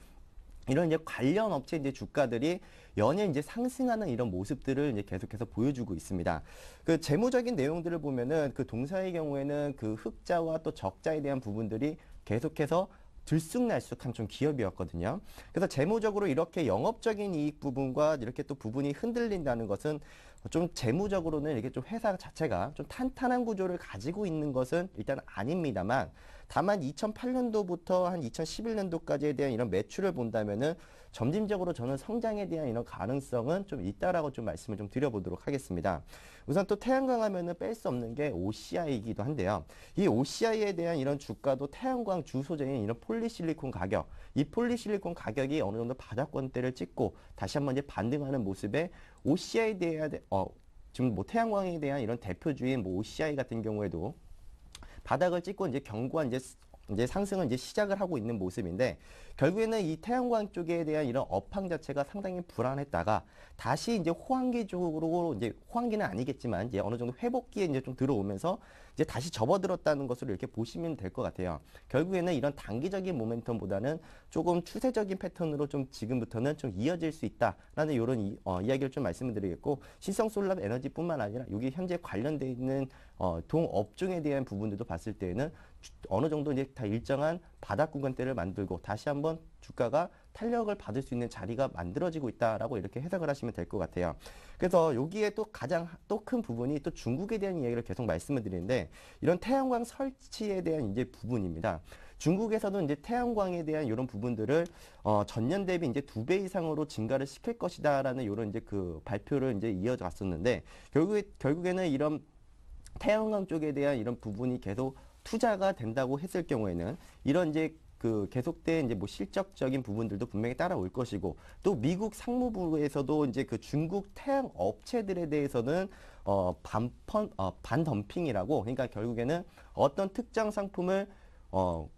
이런 이제 관련 업체 이제 주가들이 연일 이제 상승하는 이런 모습들을 이제 계속해서 보여주고 있습니다. 그 재무적인 내용들을 보면은 그 동사의 경우에는 그 흑자와 또 적자에 대한 부분들이 계속해서 들쑥날쑥한 좀 기업이었거든요. 그래서 재무적으로 이렇게 영업적인 이익 부분과 이렇게 또 부분이 흔들린다는 것은 좀 재무적으로는 이렇게 좀 회사 자체가 좀 탄탄한 구조를 가지고 있는 것은 일단 아닙니다만, 다만 2008년도부터 한 2011년도까지에 대한 이런 매출을 본다면은 점진적으로 저는 성장에 대한 이런 가능성은 좀 있다라고 좀 말씀을 좀 드려보도록 하겠습니다. 우선 또 태양광 하면은 뺄 수 없는 게 OCI이기도 한데요. 이 OCI에 대한 이런 주가도 태양광 주 소재인 이런 폴리실리콘 가격, 이 폴리실리콘 가격이 어느 정도 바닥권대를 찍고 다시 한번 이제 반등하는 모습에 OCI에 대한 지금 뭐 태양광에 대한 이런 대표주인 뭐 OCI 같은 경우에도 바닥을 찍고 이제 견고한 이제 상승을 이제 시작을 하고 있는 모습인데, 결국에는 이 태양광 쪽에 대한 이런 업황 자체가 상당히 불안했다가 다시 이제 호황기 쪽으로, 이제 호황기는 아니겠지만 이제 어느 정도 회복기에 이제 좀 들어오면서 이제 다시 접어들었다는 것으로 이렇게 보시면 될 것 같아요. 결국에는 이런 단기적인 모멘텀보다는 조금 추세적인 패턴으로 좀 지금부터는 좀 이어질 수 있다라는 이런 이야기를 좀 말씀을 드리겠고, 신성솔라 에너지뿐만 아니라 여기 현재 관련돼 있는 동업종에 대한 부분들도 봤을 때에는 어느 정도 이제 다 일정한 바닥 구간대를 만들고 다시 한번 주가가 탄력을 받을 수 있는 자리가 만들어지고 있다라고 이렇게 해석을 하시면 될 것 같아요. 그래서 여기에 또 가장 또 큰 부분이 또 중국에 대한 이야기를 계속 말씀을 드리는데, 이런 태양광 설치에 대한 이제 부분입니다. 중국에서도 이제 태양광에 대한 이런 부분들을 전년 대비 이제 2배 이상으로 증가를 시킬 것이다라는 이런 이제 그 발표를 이제 이어갔었는데 결국에는 이런 태양광 쪽에 대한 이런 부분이 계속 투자가 된다고 했을 경우에는 이런 이제 그 계속된 이제 뭐 실적적인 부분들도 분명히 따라올 것이고 또 미국 상무부에서도 이제 그 중국 태양 업체들에 대해서는 반덤핑이라고 그러니까 결국에는 어떤 특정 상품을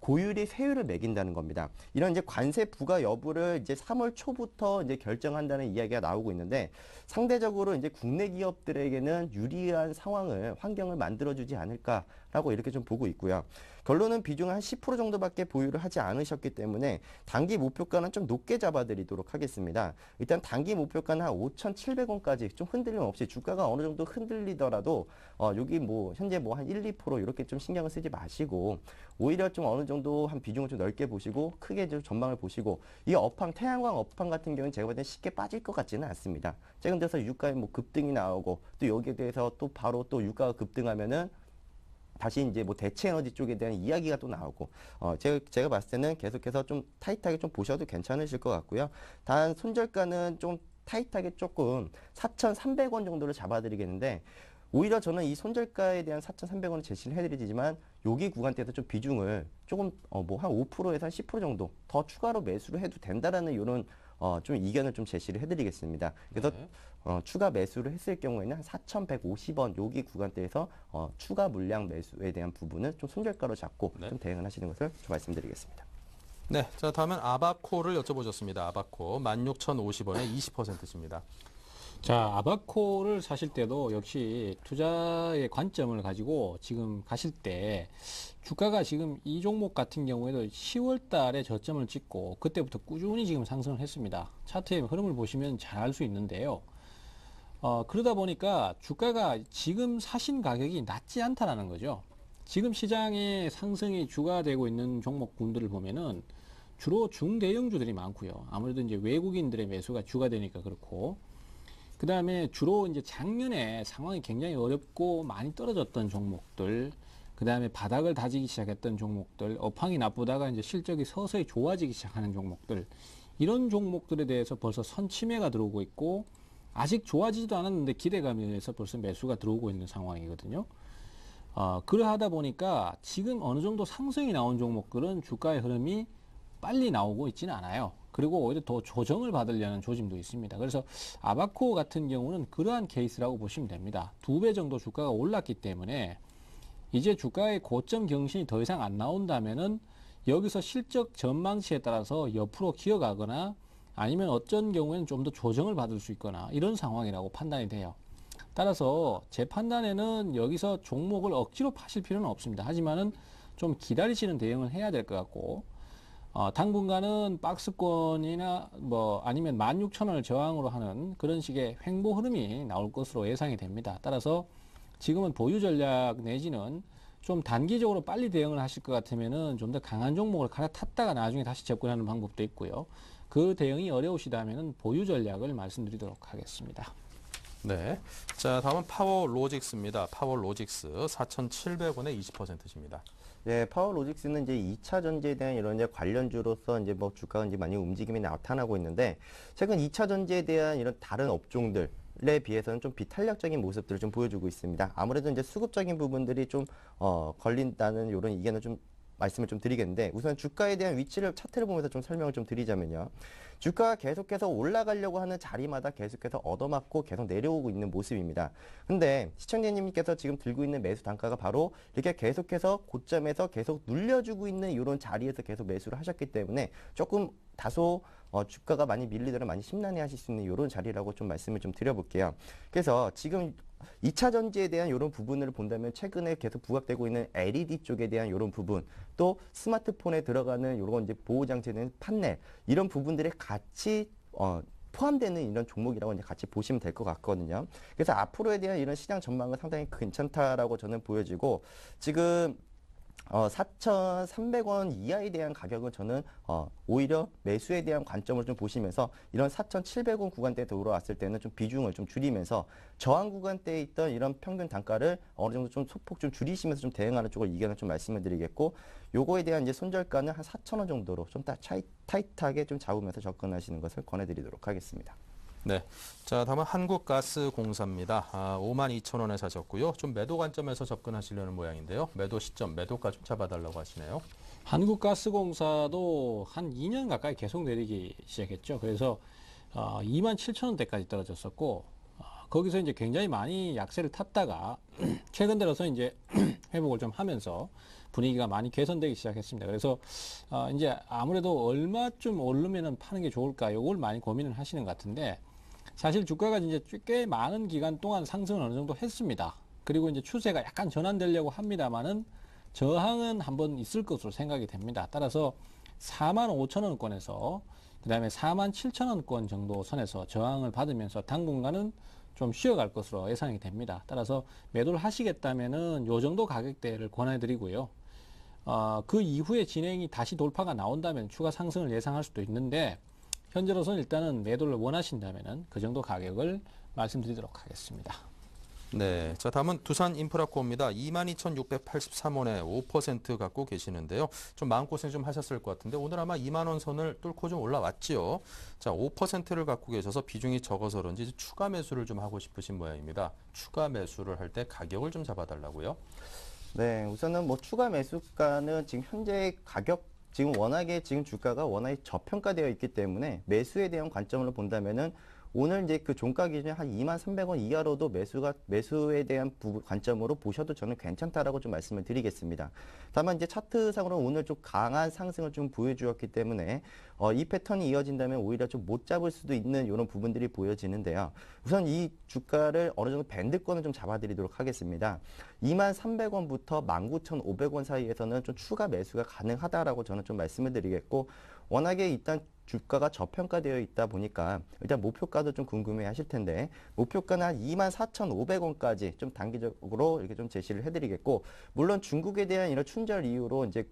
고율의 세율을 매긴다는 겁니다. 이런 이제 관세 부과 여부를 이제 3월 초부터 이제 결정한다는 이야기가 나오고 있는데 상대적으로 이제 국내 기업들에게는 유리한 환경을 만들어주지 않을까라고 이렇게 좀 보고 있고요. 결론은 비중을 한 10% 정도밖에 보유를 하지 않으셨기 때문에 단기 목표가는 좀 높게 잡아드리도록 하겠습니다. 일단 단기 목표가는 한 5,700원까지 좀 흔들림 없이 주가가 어느 정도 흔들리더라도 여기 뭐 현재 뭐 한 1, 2% 이렇게 좀 신경을 쓰지 마시고 오히려 좀 어느 정도 한 비중을 좀 넓게 보시고 크게 좀 전망을 보시고 이 태양광 업황 같은 경우는 제가 볼 때 쉽게 빠질 것 같지는 않습니다. 최근 들어서 유가에 뭐 급등이 나오고 또 여기에 대해서 또 바로 또 유가가 급등하면은 다시 이제 뭐 대체 에너지 쪽에 대한 이야기가 또 나오고 제가 봤을 때는 계속해서 좀 타이트하게 좀 보셔도 괜찮으실 것 같고요. 단 손절가는 좀 타이트하게 조금 4,300원 정도를 잡아드리겠는데 오히려 저는 이 손절가에 대한 4,300원을 제시를 해드리지만 여기 구간대에서 좀 비중을 조금 뭐 한 5%에서 한 10% 정도 더 추가로 매수를 해도 된다라는 이런 좀 이견을 좀 제시를 해드리겠습니다. 그래서 네. 추가 매수를 했을 경우에는 한 4,150원 여기 구간대에서 추가 물량 매수에 대한 부분은 좀 손절가로 잡고 네. 좀 대응을 하시는 것을 좀 말씀드리겠습니다. 네, 자 다음은 아바코를 여쭤보셨습니다. 아바코 16,050원에 20%십니다. 자, 아바코를 사실 때도 역시 투자의 관점을 가지고 지금 가실 때 주가가 지금 이 종목 같은 경우에도 10월 달에 저점을 찍고 그때부터 꾸준히 지금 상승을 했습니다. 차트의 흐름을 보시면 잘 알 수 있는데요. 그러다 보니까 주가가 지금 사신 가격이 낮지 않다라는 거죠. 지금 시장의 상승이 주가 되고 있는 종목군들을 보면은 주로 중대형주들이 많고요. 아무래도 이제 외국인들의 매수가 주가 되니까 그렇고, 그 다음에 주로 이제 작년에 상황이 굉장히 어렵고 많이 떨어졌던 종목들, 그 다음에 바닥을 다지기 시작했던 종목들, 업황이 나쁘다가 이제 실적이 서서히 좋아지기 시작하는 종목들, 이런 종목들에 대해서 벌써 선침해가 들어오고 있고, 아직 좋아지지도 않았는데 기대감에 의해서 벌써 매수가 들어오고 있는 상황이거든요. 그러하다 보니까 지금 어느 정도 상승이 나온 종목들은 주가의 흐름이 빨리 나오고 있지는 않아요. 그리고 오히려 더 조정을 받으려는 조짐도 있습니다. 그래서 아바코 같은 경우는 그러한 케이스라고 보시면 됩니다. 2배 정도 주가가 올랐기 때문에 이제 주가의 고점 경신이 더 이상 안 나온다면은 여기서 실적 전망치에 따라서 옆으로 기어가거나 아니면 어떤 경우에는 좀 더 조정을 받을 수 있거나 이런 상황이라고 판단이 돼요. 따라서 제 판단에는 여기서 종목을 억지로 파실 필요는 없습니다. 하지만은 좀 기다리시는 대응을 해야 될 것 같고, 당분간은 박스권이나 뭐 아니면 16,000원을 저항으로 하는 그런 식의 횡보 흐름이 나올 것으로 예상이 됩니다. 따라서 지금은 보유 전략 내지는 좀 단기적으로 빨리 대응을 하실 것 같으면은 좀 더 강한 종목을 갈아탔다가 나중에 다시 접근하는 방법도 있고요. 그 대응이 어려우시다면은 보유 전략을 말씀드리도록 하겠습니다. 네, 자 다음은 파워로직스입니다. 파워로직스 4,700원에 20%십니다. 예, 파워로직스는 이제 2차 전지에 대한 이런 이제 관련주로서 이제 뭐 주가가 이제 많이 움직임이 나타나고 있는데 최근 2차 전지에 대한 이런 다른 업종들에 비해서는 좀 비탄력적인 모습들을 좀 보여주고 있습니다. 아무래도 이제 수급적인 부분들이 좀 걸린다는 이런 의견을 좀 말씀을 좀 드리겠는데 우선 주가에 대한 위치를 차트를 보면서 좀 설명을 좀 드리자면요. 주가가 계속해서 올라가려고 하는 자리마다 계속해서 얻어맞고 계속 내려오고 있는 모습입니다. 근데 시청자님께서 지금 들고 있는 매수 단가가 바로 이렇게 계속해서 고점에서 계속 눌려주고 있는 이런 자리에서 계속 매수를 하셨기 때문에 조금 다소 주가가 많이 밀리더라도 많이 심란해 하실 수 있는 이런 자리라고 좀 말씀을 좀 드려볼게요. 그래서 지금 2차 전지에 대한 이런 부분을 본다면 최근에 계속 부각되고 있는 LED 쪽에 대한 이런 부분, 또 스마트폰에 들어가는 이런 이제 보호장치에 대한 판넬, 이런 부분들이 같이 포함되는 이런 종목이라고 이제 같이 보시면 될 것 같거든요. 그래서 앞으로에 대한 이런 시장 전망은 상당히 괜찮다라고 저는 보여지고 지금 4,300원 이하에 대한 가격은 저는 오히려 매수에 대한 관점을 좀 보시면서 이런 4,700원 구간대에 들어왔을 때는 좀 비중을 좀 줄이면서 저항 구간대에 있던 이런 평균 단가를 어느 정도 좀 소폭 좀 줄이시면서 좀 대응하는 쪽을 의견을 좀 말씀을 드리겠고, 요거에 대한 이제 손절가는 한 4,000원 정도로 좀 타이트하게 좀 잡으면서 접근하시는 것을 권해드리도록 하겠습니다. 네. 자, 다음은 한국가스공사입니다. 52,000원에 사셨고요. 좀 매도 관점에서 접근하시려는 모양인데요. 매도 시점, 매도가 좀 잡아달라고 하시네요. 한국가스공사도 한 2년 가까이 계속 내리기 시작했죠. 그래서 27,000원대까지 떨어졌었고, 거기서 이제 굉장히 많이 약세를 탔다가 최근 들어서 이제 회복을 좀 하면서 분위기가 많이 개선되기 시작했습니다. 그래서 이제 아무래도 얼마쯤 오르면은 파는 게 좋을까, 이걸 많이 고민을 하시는 것 같은데, 사실 주가가 이제 꽤 많은 기간 동안 상승을 어느 정도 했습니다. 그리고 이제 추세가 약간 전환되려고 합니다만은 저항은 한번 있을 것으로 생각이 됩니다. 따라서 45,000원권에서 그 다음에 47,000원권 정도 선에서 저항을 받으면서 당분간은 좀 쉬어갈 것으로 예상이 됩니다. 따라서 매도를 하시겠다면은 요 정도 가격대를 권해드리고요. 그 이후에 진행이 다시 돌파가 나온다면 추가 상승을 예상할 수도 있는데, 현재로서는 일단은 매도를 원하신다면은 그 정도 가격을 말씀드리도록 하겠습니다. 네. 자, 다음은 두산인프라코입니다. 22,683원에 5% 갖고 계시는데요. 좀 마음고생 좀 하셨을 것 같은데 오늘 아마 2만 원 선을 뚫고 좀 올라왔지요. 자, 5%를 갖고 계셔서 비중이 적어서 그런지 추가 매수를 좀 하고 싶으신 모양입니다. 추가 매수를 할 때 가격을 좀 잡아달라고요. 네, 우선은 뭐 추가 매수가는 지금 현재 지금 워낙에 지금 주가가 워낙에 저평가되어 있기 때문에 매수에 대한 관점으로 본다면은 오늘 이제 그 종가 기준에 한 23,000원 이하로도 매수에 대한 관점으로 보셔도 저는 괜찮다라고 좀 말씀을 드리겠습니다. 다만 이제 차트상으로 오늘 좀 강한 상승을 좀 보여주었기 때문에 이 패턴이 이어진다면 오히려 좀 못 잡을 수도 있는 이런 부분들이 보여지는데요. 우선 이 주가를 어느 정도 밴드권을 좀 잡아드리도록 하겠습니다. 23,000원부터 19,500원 사이에서는 좀 추가 매수가 가능하다라고 저는 좀 말씀을 드리겠고, 워낙에 일단 주가가 저평가되어 있다 보니까 일단 목표가도 좀 궁금해 하실 텐데, 목표가는 한 24,500원까지 좀 단기적으로 이렇게 좀 제시를 해드리겠고, 물론 중국에 대한 이런 춘절 이후로 이제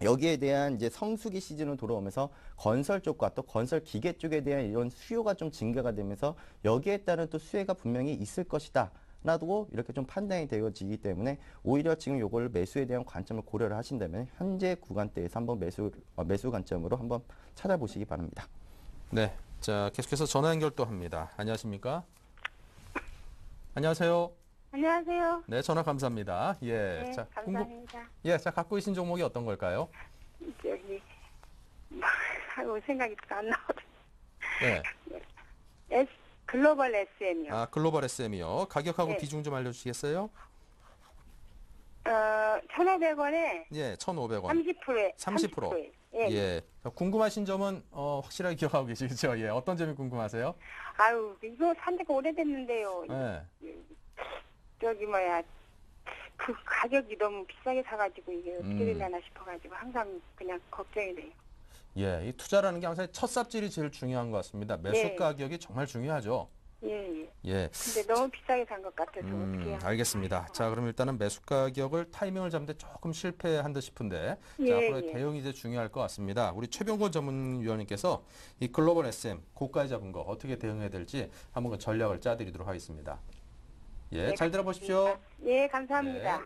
여기에 대한 이제 성수기 시즌으로 돌아오면서 건설 쪽과 또 건설 기계 쪽에 대한 이런 수요가 좀 증가가 되면서 여기에 따른 또 수혜가 분명히 있을 것이다 라고 이렇게 좀 판단이 되어지기 때문에 오히려 지금 요걸 매수에 대한 관점을 고려를 하신다면 현재 구간대에서 한번 매수 관점으로 한번 찾아보시기 바랍니다. 네. 자, 계속해서 전화 연결 또 합니다. 안녕하십니까? 안녕하세요. 안녕하세요. 네, 전화 감사합니다. 예. 네, 자, 감사합니다. 자, 갖고 계신 종목이 어떤 걸까요? 저기 하고 생각이 안 나거든요. 네. 글로벌 SM이요. 글로벌 SM이요. 가격하고 네. 비중 좀 알려주시겠어요? 1,500원에 예, 1,500원. 30%에 30%. 예. 예. 궁금하신 점은 확실하게 기억하고 계시죠? 예. 어떤 점이 궁금하세요? 아유, 이거 산 지가 오래됐는데요. 예. 저기 그 가격이 너무 비싸게 사가지고 이게 어떻게 되려나 싶어가지고 항상 그냥 걱정이 돼요. 예, 이 투자라는 게 항상 첫 삽질이 제일 중요한 것 같습니다. 매수 네. 가격이 정말 중요하죠. 예. 예. 근데 너무 비싸게 산 것 같아서 어떻게 해야 알겠습니다. 자, 그럼 일단은 매수 가격을 타이밍을 잡는데 조금 실패한 듯 싶은데, 예, 자, 앞으로의 예. 대응이 이제 중요할 것 같습니다. 우리 최병곤 전문위원님께서 이 글로벌 SM 고가에 잡은 거 어떻게 대응해야 될지 한번 그 전략을 짜드리도록 하겠습니다. 예, 네, 잘 들어보십시오. 예, 감사합니다. 네.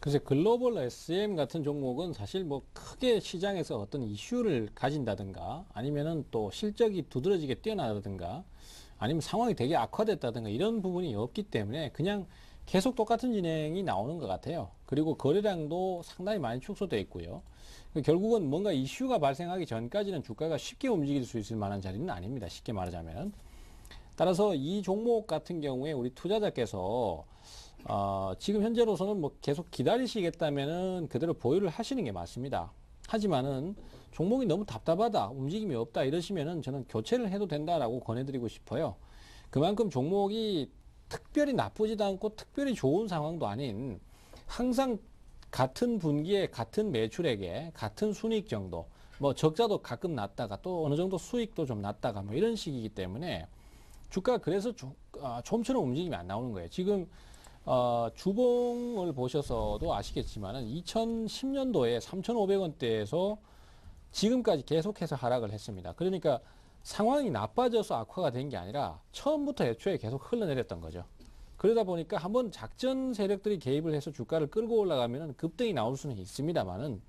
그래서 글로벌 SM 같은 종목은 사실 뭐 크게 시장에서 어떤 이슈를 가진다든가 아니면은 또 실적이 두드러지게 뛰어나다든가 아니면 상황이 되게 악화됐다든가 이런 부분이 없기 때문에 그냥 계속 똑같은 진행이 나오는 것 같아요. 그리고 거래량도 상당히 많이 축소되어 있고요. 결국은 뭔가 이슈가 발생하기 전까지는 주가가 쉽게 움직일 수 있을 만한 자리는 아닙니다. 쉽게 말하자면. 따라서 이 종목 같은 경우에 우리 투자자께서 지금 현재로서는 뭐 계속 기다리시겠다면은 그대로 보유를 하시는 게 맞습니다. 하지만은 종목이 너무 답답하다, 움직임이 없다 이러시면은 저는 교체를 해도 된다라고 권해드리고 싶어요. 그만큼 종목이 특별히 나쁘지도 않고 특별히 좋은 상황도 아닌 항상 같은 분기에 같은 매출액에 같은 순이익 정도, 뭐 적자도 가끔 났다가 또 어느 정도 수익도 좀 났다가 뭐 이런 식이기 때문에 주가 그래서 좀처럼 움직임이 안 나오는 거예요. 지금 주봉을 보셔서도 아시겠지만은 2010년도에 3,500원대에서 지금까지 계속해서 하락을 했습니다. 그러니까 상황이 나빠져서 악화가 된 게 아니라 처음부터 애초에 계속 흘러내렸던 거죠. 그러다 보니까 한번 작전 세력들이 개입을 해서 주가를 끌고 올라가면 급등이 나올 수는 있습니다만은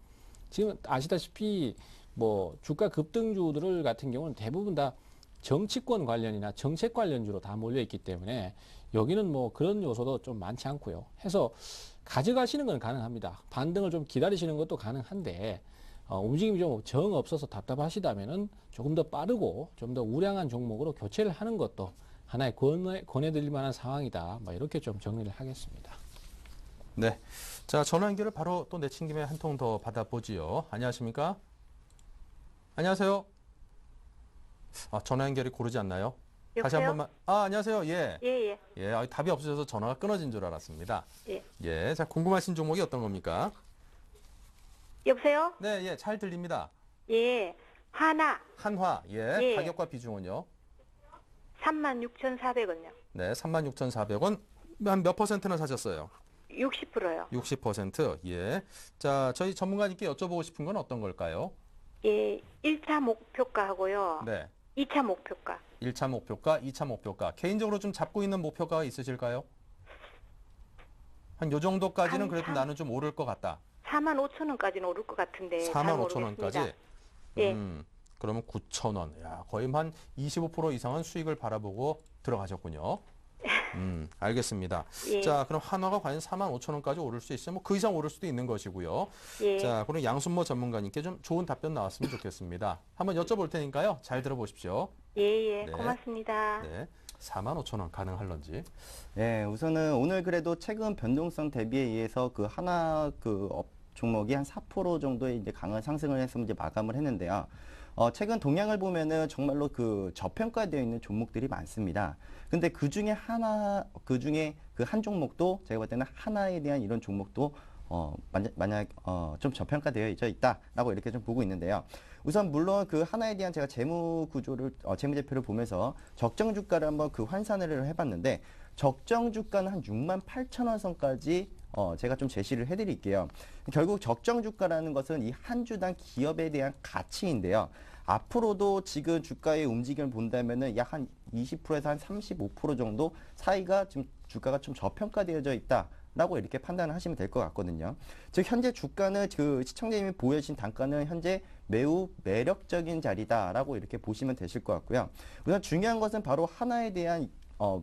지금 아시다시피 뭐 주가 급등주들 같은 경우는 대부분 다 정치권 관련이나 정책 관련주로 다 몰려 있기 때문에 여기는 뭐 그런 요소도 좀 많지 않고요. 해서 가져가시는 건 가능합니다. 반등을 좀 기다리시는 것도 가능한데 움직임이 좀 정 없어서 답답하시다면은 조금 더 빠르고 좀 더 우량한 종목으로 교체를 하는 것도 하나의 권해드릴 만한 상황이다. 뭐 이렇게 좀 정리를 하겠습니다. 네. 자, 전화 연결을 바로 또 내친 김에 한 통 더 받아보지요. 안녕하십니까? 안녕하세요. 전화 연결이 고르지 않나요? 여보세요? 다시 한 번만. 안녕하세요. 예. 예. 예, 답이 없으셔서 전화가 끊어진 줄 알았습니다. 예. 예. 자, 궁금하신 종목이 어떤 겁니까? 여보세요? 네, 예, 잘 들립니다. 예. 한화 한화, 예. 예. 가격과 비중은요? 36,400원요. 네, 36,400원. 한 몇 퍼센트나 사셨어요? 60%요. 60%. 예. 자, 저희 전문가님께 여쭤보고 싶은 건 어떤 걸까요? 예. 1차 목표가하고요. 네. 2차 목표가. 1차 목표가, 2차 목표가. 개인적으로 좀 잡고 있는 목표가 있으실까요? 한 요 정도까지는 한 그래도 삼- 나는 좀 오를 것 같다. 45,000원까지는 오를 것 같은데 잘 45,000원까지? 모르겠습니다. 예. 그러면 9,000원. 야, 거의 한 25% 이상은 수익을 바라보고 들어가셨군요. 알겠습니다. 예. 자, 그럼 한화가 과연 45,000원까지 오를 수 있어요? 뭐 그 이상 오를 수도 있는 것이고요. 예. 자, 그럼 양순모 전문가님께 좀 좋은 답변 나왔으면 좋겠습니다. 한번 여쭤볼 테니까요. 잘 들어보십시오. 예. 네. 고맙습니다. 네. 45,000원 가능할런지. 네, 우선은 오늘 그래도 최근 변동성 대비에 의해서 그 하나 종목이 한 4% 정도의 이제 강한 상승을 해서 이제 마감을 했는데요. 최근 동향을 보면은 정말로 그 저평가되어 있는 종목들이 많습니다. 근데 그 중에 그 한 종목도 제가 볼 때는 하나에 대한 이런 종목도 만약 좀 저평가되어 있다라고 이렇게 좀 보고 있는데요. 우선 물론 그 하나에 대한 제가 재무 구조를 재무제표를 보면서 적정 주가를 한번 그 환산을 해봤는데 적정 주가는 한 68,000원 선까지 제가 좀 제시를 해드릴게요. 결국 적정 주가라는 것은 이 한 주당 기업에 대한 가치인데요. 앞으로도 지금 주가의 움직임을 본다면은 약 한 20%에서 한 35% 정도 사이가 지금 주가가 좀 저평가되어져 있다라고 이렇게 판단을 하시면 될 것 같거든요. 즉 현재 주가는 그 시청자님이 보여주신 단가는 현재 매우 매력적인 자리다라고 이렇게 보시면 되실 것 같고요. 우선 중요한 것은 바로 하나에 대한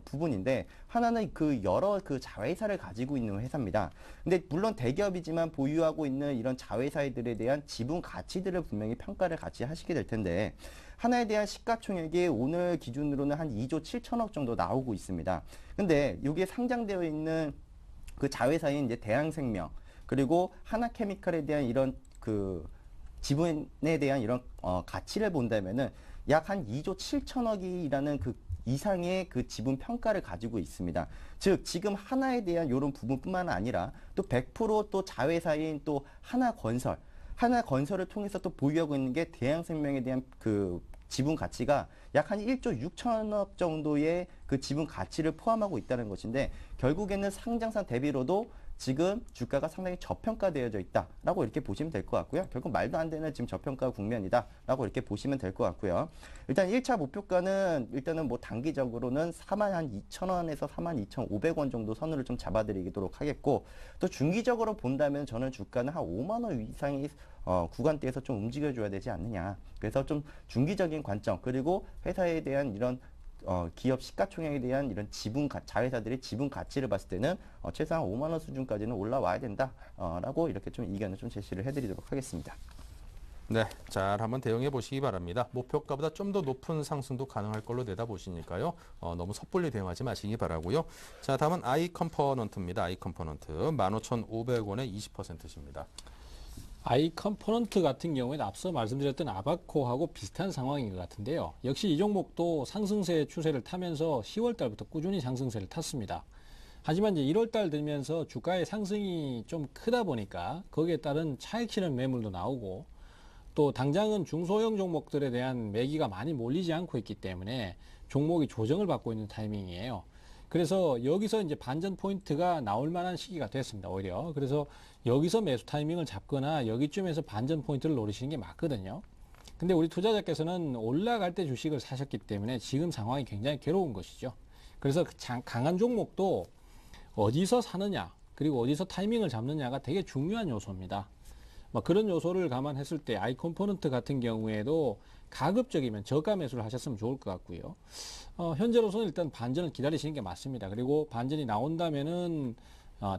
부분인데 하나는 그 여러 그 자회사를 가지고 있는 회사입니다. 근데 물론 대기업이지만 보유하고 있는 이런 자회사들에 대한 지분 가치들을 분명히 평가를 같이 하시게 될 텐데 하나에 대한 시가총액이 오늘 기준으로는 한 2조 7천억 정도 나오고 있습니다. 근데 여기에 상장되어 있는 그 자회사인 이제 대한생명 그리고 하나케미칼에 대한 이런 그 지분에 대한 이런 가치를 본다면은 약 한 2조 7천억이라는 그 이상의 그 지분 평가를 가지고 있습니다. 즉 지금 하나에 대한 이런 부분뿐만 아니라 또 100% 자회사인 또 하나건설을 통해서 또 보유하고 있는 게 대한생명에 대한 그 지분 가치가 약 한 1조 6천억 정도의 그 지분 가치를 포함하고 있다는 것인데 결국에는 상장사 대비로도 지금 주가가 상당히 저평가되어져 있다라고 이렇게 보시면 될 것 같고요. 결국 말도 안 되는 지금 저평가 국면이다라고 이렇게 보시면 될 것 같고요. 일단 1차 목표가는 일단은 뭐 단기적으로는 42,000원에서 42,500원 정도 선으로 좀 잡아드리도록 하겠고 또 중기적으로 본다면 저는 주가는 한 5만 원 이상의 구간대에서 좀 움직여줘야 되지 않느냐. 그래서 좀 중기적인 관점 그리고 회사에 대한 이런 기업 시가총액에 대한 이런 자회사들의 지분 가치를 봤을 때는 최소한 5만 원 수준까지는 올라와야 된다라고 이렇게 좀 의견을 좀 제시를 해드리도록 하겠습니다. 네, 잘 한번 대응해 보시기 바랍니다. 목표가보다 좀 더 높은 상승도 가능할 걸로 내다보시니까요. 너무 섣불리 대응하지 마시기 바라고요. 자, 다음은 아이컴포넌트입니다. 아이컴포넌트 15,500원에 20%십니다. 아이컴포넌트 같은 경우에는 앞서 말씀드렸던 아바코하고 비슷한 상황인 것 같은데요. 역시 이 종목도 상승세 추세를 타면서 10월 달부터 꾸준히 상승세를 탔습니다. 하지만 이제 1월 달 되면서 주가의 상승이 좀 크다 보니까 거기에 따른 차익 실현 매물도 나오고 또 당장은 중소형 종목들에 대한 매기가 많이 몰리지 않고 있기 때문에 종목이 조정을 받고 있는 타이밍이에요. 그래서 여기서 이제 반전 포인트가 나올 만한 시기가 됐습니다. 오히려. 그래서 여기서 매수 타이밍을 잡거나 여기쯤에서 반전 포인트를 노리시는 게 맞거든요. 근데 우리 투자자께서는 올라갈 때 주식을 사셨기 때문에 지금 상황이 굉장히 괴로운 것이죠. 그래서 강한 종목도 어디서 사느냐, 그리고 어디서 타이밍을 잡느냐가 되게 중요한 요소입니다. 그런 요소를 감안했을 때 아이컴포넌트 같은 경우에도 가급적이면 저가 매수를 하셨으면 좋을 것 같고요. 현재로서는 일단 반전을 기다리시는 게 맞습니다. 그리고 반전이 나온다면은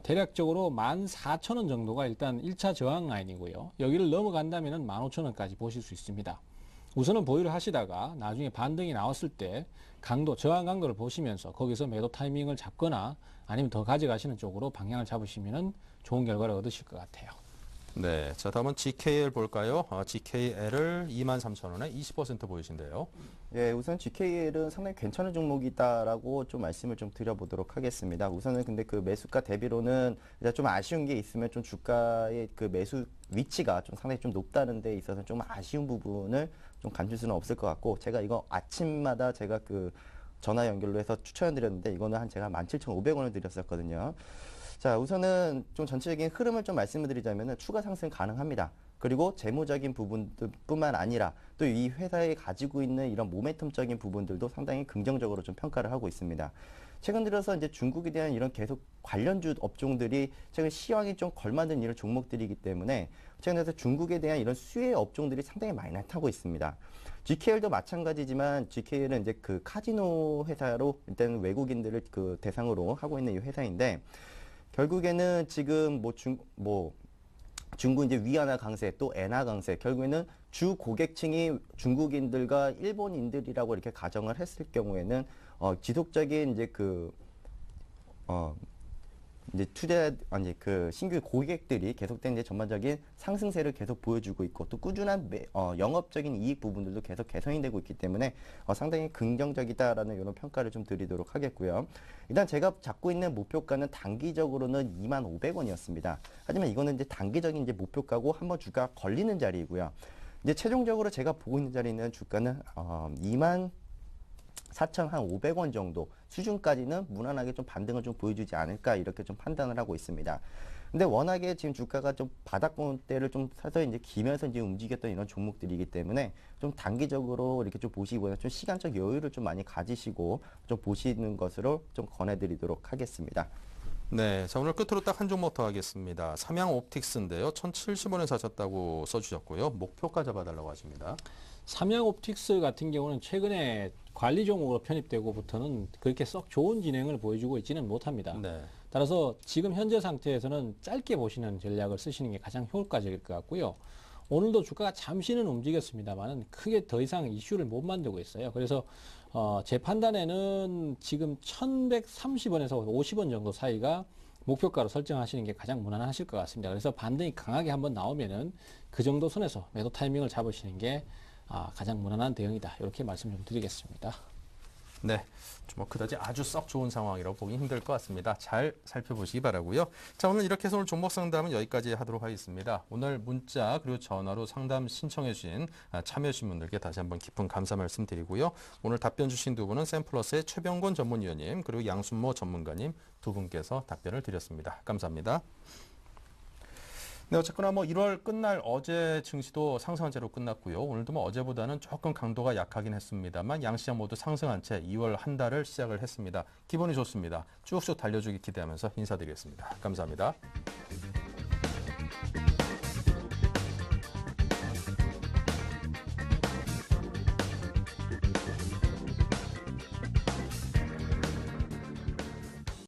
대략적으로 14,000원 정도가 일단 1차 저항 라인이고요. 여기를 넘어간다면은 15,000원까지 보실 수 있습니다. 우선은 보유를 하시다가 나중에 반등이 나왔을 때 강도, 저항 강도를 보시면서 거기서 매도 타이밍을 잡거나 아니면 더 가져가시는 쪽으로 방향을 잡으시면은 좋은 결과를 얻으실 것 같아요. 네, 자 다음은 GKL 볼까요? GKL을 23,000원에 20% 보이신데요. 예, 우선 GKL은 상당히 괜찮은 종목이다라고 좀 말씀을 좀 드려보도록 하겠습니다. 우선은 근데 그 매수가 대비로는 좀 아쉬운 게 있으면 좀 주가의 그 매수 위치가 좀 상당히 좀 높다는 데 있어서 좀 아쉬운 부분을 좀 감출 수는 없을 것 같고, 제가 이거 아침마다 제가 그 전화 연결로 해서 추천드렸는데 이거는 한 제가 17,500원을 드렸었거든요. 자, 우선은 좀 전체적인 흐름을 좀 말씀을 드리자면 추가 상승 가능합니다. 그리고 재무적인 부분뿐만 아니라 또 이 회사에 가지고 있는 이런 모멘텀적인 부분들도 상당히 긍정적으로 좀 평가를 하고 있습니다. 최근 들어서 이제 중국에 대한 이런 계속 관련주 업종들이 최근 시황이 좀 걸맞는 이런 종목들이기 때문에 최근 들어서 중국에 대한 이런 수혜 업종들이 상당히 많이 나타나고 있습니다. GKL도 마찬가지지만 GKL은 이제 그 카지노 회사로 일단 외국인들을 그 대상으로 하고 있는 이 회사인데, 결국에는 지금 중국 이제 위안화 강세 또 엔화 강세, 결국에는 주 고객층이 중국인들과 일본인들이라고 이렇게 가정을 했을 경우에는 지속적인 이제 그 신규 고객들이 계속된 이제 전반적인 상승세를 계속 보여주고 있고, 또 꾸준한 영업적인 이익 부분들도 계속 개선이 되고 있기 때문에 상당히 긍정적이다라는 이런 평가를 좀 드리도록 하겠고요. 일단 제가 잡고 있는 목표가는 단기적으로는 25,000원이었습니다. 하지만 이거는 이제 단기적인 이제 목표가고 한번 주가 걸리는 자리이고요. 이제 최종적으로 제가 보고 있는 자리는 주가는 24,500원 정도 수준까지는 무난하게 좀 반등을 좀 보여주지 않을까, 이렇게 좀 판단을 하고 있습니다. 근데 워낙에 지금 주가가 좀 바닥권대를 좀 사서 이제 기면서 이제 움직였던 이런 종목들이기 때문에 좀 단기적으로 이렇게 좀 보시기보다는 좀 시간적 여유를 좀 많이 가지시고 좀 보시는 것으로 좀 권해드리도록 하겠습니다. 네, 자 오늘 끝으로 딱 한 종목 더 하겠습니다. 삼양옵틱스인데요. 1,070원에 사셨다고 써주셨고요. 목표가 잡아달라고 하십니다. 삼양옵틱스 같은 경우는 최근에 관리 종목으로 편입되고부터는 그렇게 썩 좋은 진행을 보여주고 있지는 못합니다. 네. 따라서 지금 현재 상태에서는 짧게 보시는 전략을 쓰시는 게 가장 효과적일 것 같고요. 오늘도 주가가 잠시는 움직였습니다만 크게 더 이상 이슈를 못 만들고 있어요. 그래서 제 판단에는 지금 1,130원에서 50원 정도 사이가 목표가로 설정하시는 게 가장 무난하실 것 같습니다. 그래서 반등이 강하게 한번 나오면은 그 정도 선에서 매도 타이밍을 잡으시는 게 가장 무난한 대응이다. 이렇게 말씀 좀 드리겠습니다. 네, 뭐 그다지 아주 썩 좋은 상황이라고 보기 힘들 것 같습니다. 잘 살펴보시기 바라고요. 자, 오늘 이렇게 해서 오늘 종목 상담은 여기까지 하도록 하겠습니다. 오늘 문자 그리고 전화로 상담 신청해 주신 참여해 주신 분들께 다시 한번 깊은 감사 말씀드리고요. 오늘 답변 주신 두 분은 샘플러스의 최병곤 전문위원님 그리고 양순모 전문가님 두 분께서 답변을 드렸습니다. 감사합니다. 네, 어쨌거나 1월 끝날 어제 증시도 상승한 채로 끝났고요. 오늘도 어제보다는 조금 강도가 약하긴 했습니다만 양시장 모두 상승한 채 2월 한 달을 시작을 했습니다. 기분이 좋습니다. 쭉쭉 달려주기 기대하면서 인사드리겠습니다. 감사합니다.